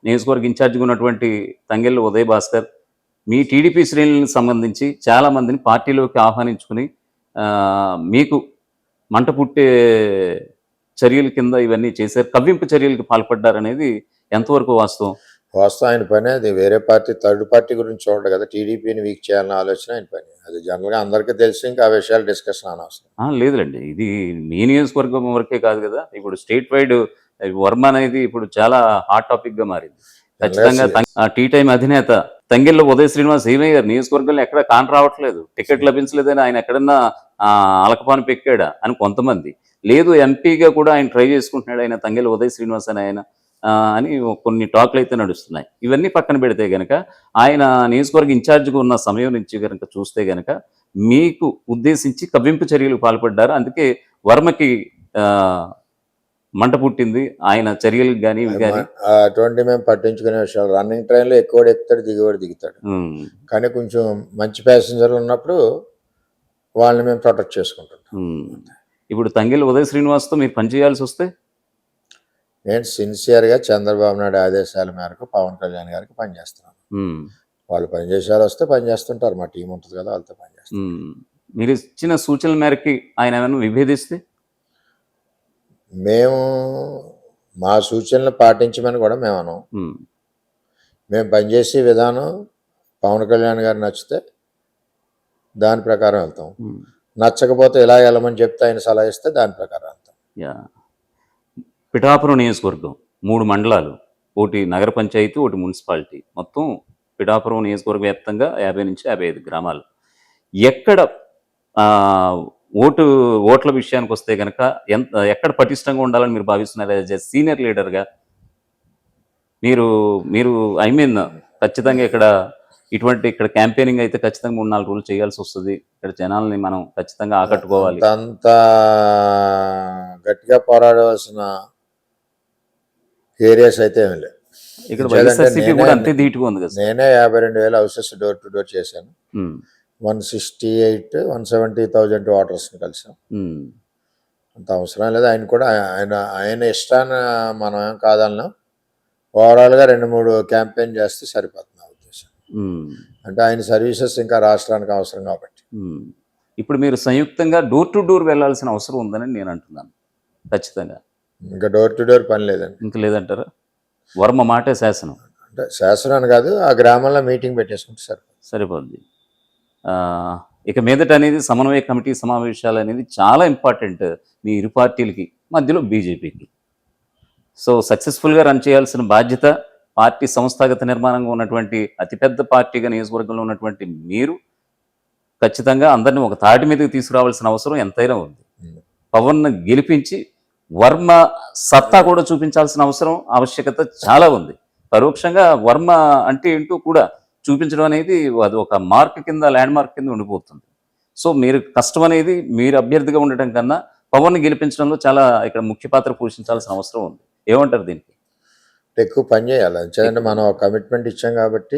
నియోజకవర్గ ఇన్ఛార్జిగా ఉన్నటువంటి తంగెళ్ళ ఉదయ్ భాస్కర్ మీ టీడీపీ శ్రేణులకు సంబంధించి చాలామందిని పార్టీలోకి ఆహ్వానించుకుని మీకు మంట పుట్టే చర్యల కింద ఇవన్నీ చేశారు, కవ్వింపు చర్యలకు పాల్పడ్డారనేది ఎంతవరకు వాస్తవం? ఆయన పని అది. వేరే పార్టీ థర్డ్ పార్టీ గురించి చూడదు కదా. టీడీపీని వీక్ చేయాలన్న ఆలోచన ఆయన పని. అది జనరల్గా అందరికీ తెలిసి ఇంకా ఆ విషయాలు డిస్కషన్ అనవసరం. లేదులేండి, ఇది మీ నియోజకవర్గం వరకే కాదు కదా, ఇప్పుడు స్టేట్ వైడ్ వర్మ అనేది ఇప్పుడు చాలా హాట్ టాపిక్ గా మారింది. ఖచ్చితంగా టీ టైం అధినేత తంగెళ్ళ ఉదయ్ శ్రీనివాస్ ఏమయ్యారు నియోజకవర్గంలో ఎక్కడ కాన్ రావట్లేదు, టికెట్ లభించలేదని ఆయన ఎక్కడన్నా అలకపాను పెక్కాడా అని కొంతమంది, లేదు ఎంపీగా కూడా ఆయన ట్రై చేసుకుంటున్నాడు ఆయన తంగెళ్ళ ఉదయ్ శ్రీనివాస్ అని ఆయన అని కొన్ని టాక్లు అయితే నడుస్తున్నాయి. ఇవన్నీ పక్కన పెడితే గనక ఆయన నియోజకవర్గ ఇన్ఛార్జిగా ఉన్న సమయం నుంచి కనుక చూస్తే గనక మీకు ఉద్దేశించి కవ్వింపు చర్యలు పాల్పడ్డారు. అందుకే వర్మకి మంట పుట్టింది ఆయన చర్యలకు కానీ ఇవి కానీ. అటువంటి మేము పట్టించుకునే విషయాలు. రన్నింగ్ ట్రైన్లో ఎక్కువ ఎక్కుతాడు, దిగుతాడు. కానీ కొంచెం మంచి ప్యాసింజర్లు ఉన్నప్పుడు వాళ్ళని మేము ప్రొటెక్ట్ చేసుకుంటాం. ఇప్పుడు తంగెళ్ళ ఉదయ్ శ్రీనివాస్తో మీరు పనిచేయాల్సి వస్తే నేను సిన్సియర్గా చంద్రబాబు నాయుడు ఆదేశాల మేరకు పవన్ కళ్యాణ్ గారికి పనిచేస్తున్నాను. వాళ్ళు పనిచేసేవాళ్ళు వస్తే పనిచేస్తుంటారు, మా టీం ఉంటుంది కదా, వాళ్ళతో పనిచేస్తాం. మీరు ఇచ్చిన సూచనల మేరకి ఆయన ఏమైనా విభేదిస్తే మేము మా సూచనలు పాటించమని కూడా మేము అనం. మేము పనిచేసే విధానం పవన్ కళ్యాణ్ గారు నచ్చితే దాని ప్రకారం వెళ్తాం, నచ్చకపోతే ఇలా వెళ్ళమని చెప్తే ఆయన సలహా ఇస్తే దాని ప్రకారం వెళ్తాం. పిఠాపురం నియోజకవర్గం 3 మండలాలు, ఒకటి నగర పంచాయతీ, ఒకటి మున్సిపాలిటీ, మొత్తం పిఠాపురం నియోజకవర్గ వ్యాప్తంగా 50 నుంచి 55 గ్రామాలు. ఎక్కడ ఆ, ఓట్ల విషయానికి వస్తే కనుక ఎక్కడ పటిష్టంగా ఉండాలని మీరు భావిస్తున్నారు యాజ్ ఎ సీనియర్ లీడర్గా? మీరు మీరు ఐ మీన్ ఖచ్చితంగా ఇక్కడ క్యాంపెయినింగ్ అయితే ఖచ్చితంగా 3-4 రోజులు చేయాల్సి వస్తుంది. ఇక్కడ జనాల్ని మనం ఖచ్చితంగా ఆకట్టుకోవాలి. అంత గట్టిగా పోరాడవలసిన ఏరియాస్ అయితే ఏమి లేవు. ఇక్కడ వైఎస్ఆర్సీపీ కూడా అంతే ధీటుగా ఉంది కదా సార్. నేనే 52,000 హౌసెస్ డోర్ టు డోర్ చేశాను. ఉమ్, 168-170,000 వాటర్స్ని కలిసాం. ఉమ్, అంత అవసరం లేదు. ఆయన కూడా ఆయన ఇష్టాన్ని మనం ఏం కాదన్నాం. ఓవరాల్గా 2-3 క్యాంపెయిన్ చేస్తే సరిపోతుంది నా ఉద్దేశం. ఉమ్, అంటే ఆయన సర్వీసెస్ ఇంకా రాష్ట్రానికి అవసరం కాబట్టి. ఉమ్. ఇప్పుడు మీరు సంయుక్తంగా డోర్ టు డోర్ వెళ్ళాల్సిన అవసరం ఉందని నేను అంటున్నాను. ఖచ్చితంగా ఇంకా డోర్ టు డోర్ పని లేదండి. ఇంక లేదంటారా? వర్మ మాటే శాసనం అంటే శాసనాన్ని కాదు, ఆ గ్రామంలో మీటింగ్ పెట్టేసుకుంటే సరిపోద్ది. ఇక మీదట అనేది సమన్వయ కమిటీ సమావేశాలు అనేది చాలా ఇంపార్టెంట్ మీ ఇరు పార్టీలకి మధ్యలో బీజేపీకి. సో సక్సెస్ఫుల్గా రన్ చేయాల్సిన బాధ్యత పార్టీ సంస్థాగత నిర్మాణంగా ఉన్నటువంటి అతిపెద్ద పార్టీగా నియోజకవర్గంలో ఉన్నటువంటి మీరు ఖచ్చితంగా అందరినీ ఒక తాటి మీదకి తీసుకురావాల్సిన అవసరం ఎంతైనా ఉంది. పవన్ను గెలిపించి వర్మ సత్తా కూడా చూపించాల్సిన ఆవశ్యకత చాలా ఉంది. పరోక్షంగా వర్మ అంటే ఏంటో కూడా చూపించడం అనేది అది ఒక మార్క్ కింద, ల్యాండ్ మార్క్ కింద ఉండిపోతుంది. సో మీరు కష్టం అనేది మీరు అభ్యర్థిగా ఉండటం కన్నా పవన్ని గెలిపించడంలో చాలా ఇక్కడ ముఖ్య పాత్ర పోషించాల్సిన అవసరం ఉంది. ఏమంటారు దీనికి? ఎక్కువ పని చేయాలి. ఎందుకంటే మనం ఒక కమిట్మెంట్ ఇచ్చాం కాబట్టి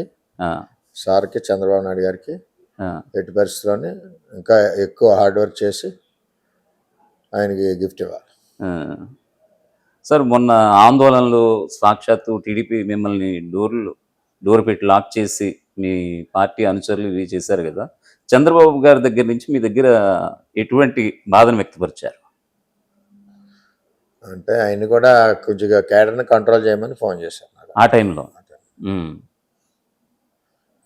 సార్కి, చంద్రబాబు నాయుడు గారికి ఎట్టి పరిస్థితుల్లోనే ఇంకా ఎక్కువ హార్డ్ వర్క్ చేసి ఆయనకి గిఫ్ట్ ఇవ్వాలి. సార్, మొన్న ఆందోళనలో సాక్షాత్తు టీడీపీ మిమ్మల్ని డోర్ పెట్టి లాక్ చేసి మీ పార్టీ అనుచరులు ఇవి చేశారు కదా. చంద్రబాబు గారి దగ్గర నుంచి మీ దగ్గర ఎటువంటి బాధను వ్యక్తపరిచారు? అంటే ఆయన కూడా కొద్దిగా కేడర్ని కంట్రోల్ చేయమని ఫోన్ చేశారు ఆ టైంలో.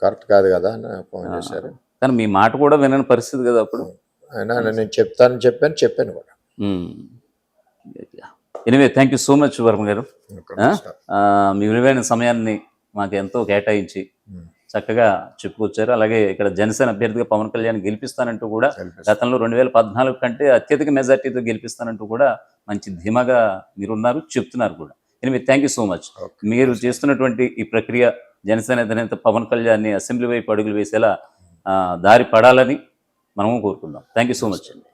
కరెక్ట్ కాదు కదా అని ఫోన్ చేశారు. కానీ మీ మాట కూడా వినని పరిస్థితి కదా అప్పుడు. అయినా నేను చెప్పాను కూడా. Anyway, thank you so much Varma గారు. మీ విలువైన సమయాన్ని మాకు ఎంతో కేటాయించి చక్కగా చెప్పుకొచ్చారు. అలాగే ఇక్కడ జనసేన అభ్యర్థిగా పవన్ కళ్యాణ్ గెలిపిస్తానంటూ కూడా గతంలో 2014 కంటే అత్యధిక మెజార్టీతో గెలిపిస్తానంటూ కూడా మంచి ధీమాగా మీరున్నారు, చెప్తున్నారు కూడా. Anyway, thank you so much. మీరు చేస్తున్నటువంటి ఈ ప్రక్రియ జనసేన అధినేత పవన్ కళ్యాణ్ని అసెంబ్లీ వైపు అడుగులు వేసేలా దారి పడాలని మనము కోరుకుందాం. థ్యాంక్ యూ సో మచ్ అండి.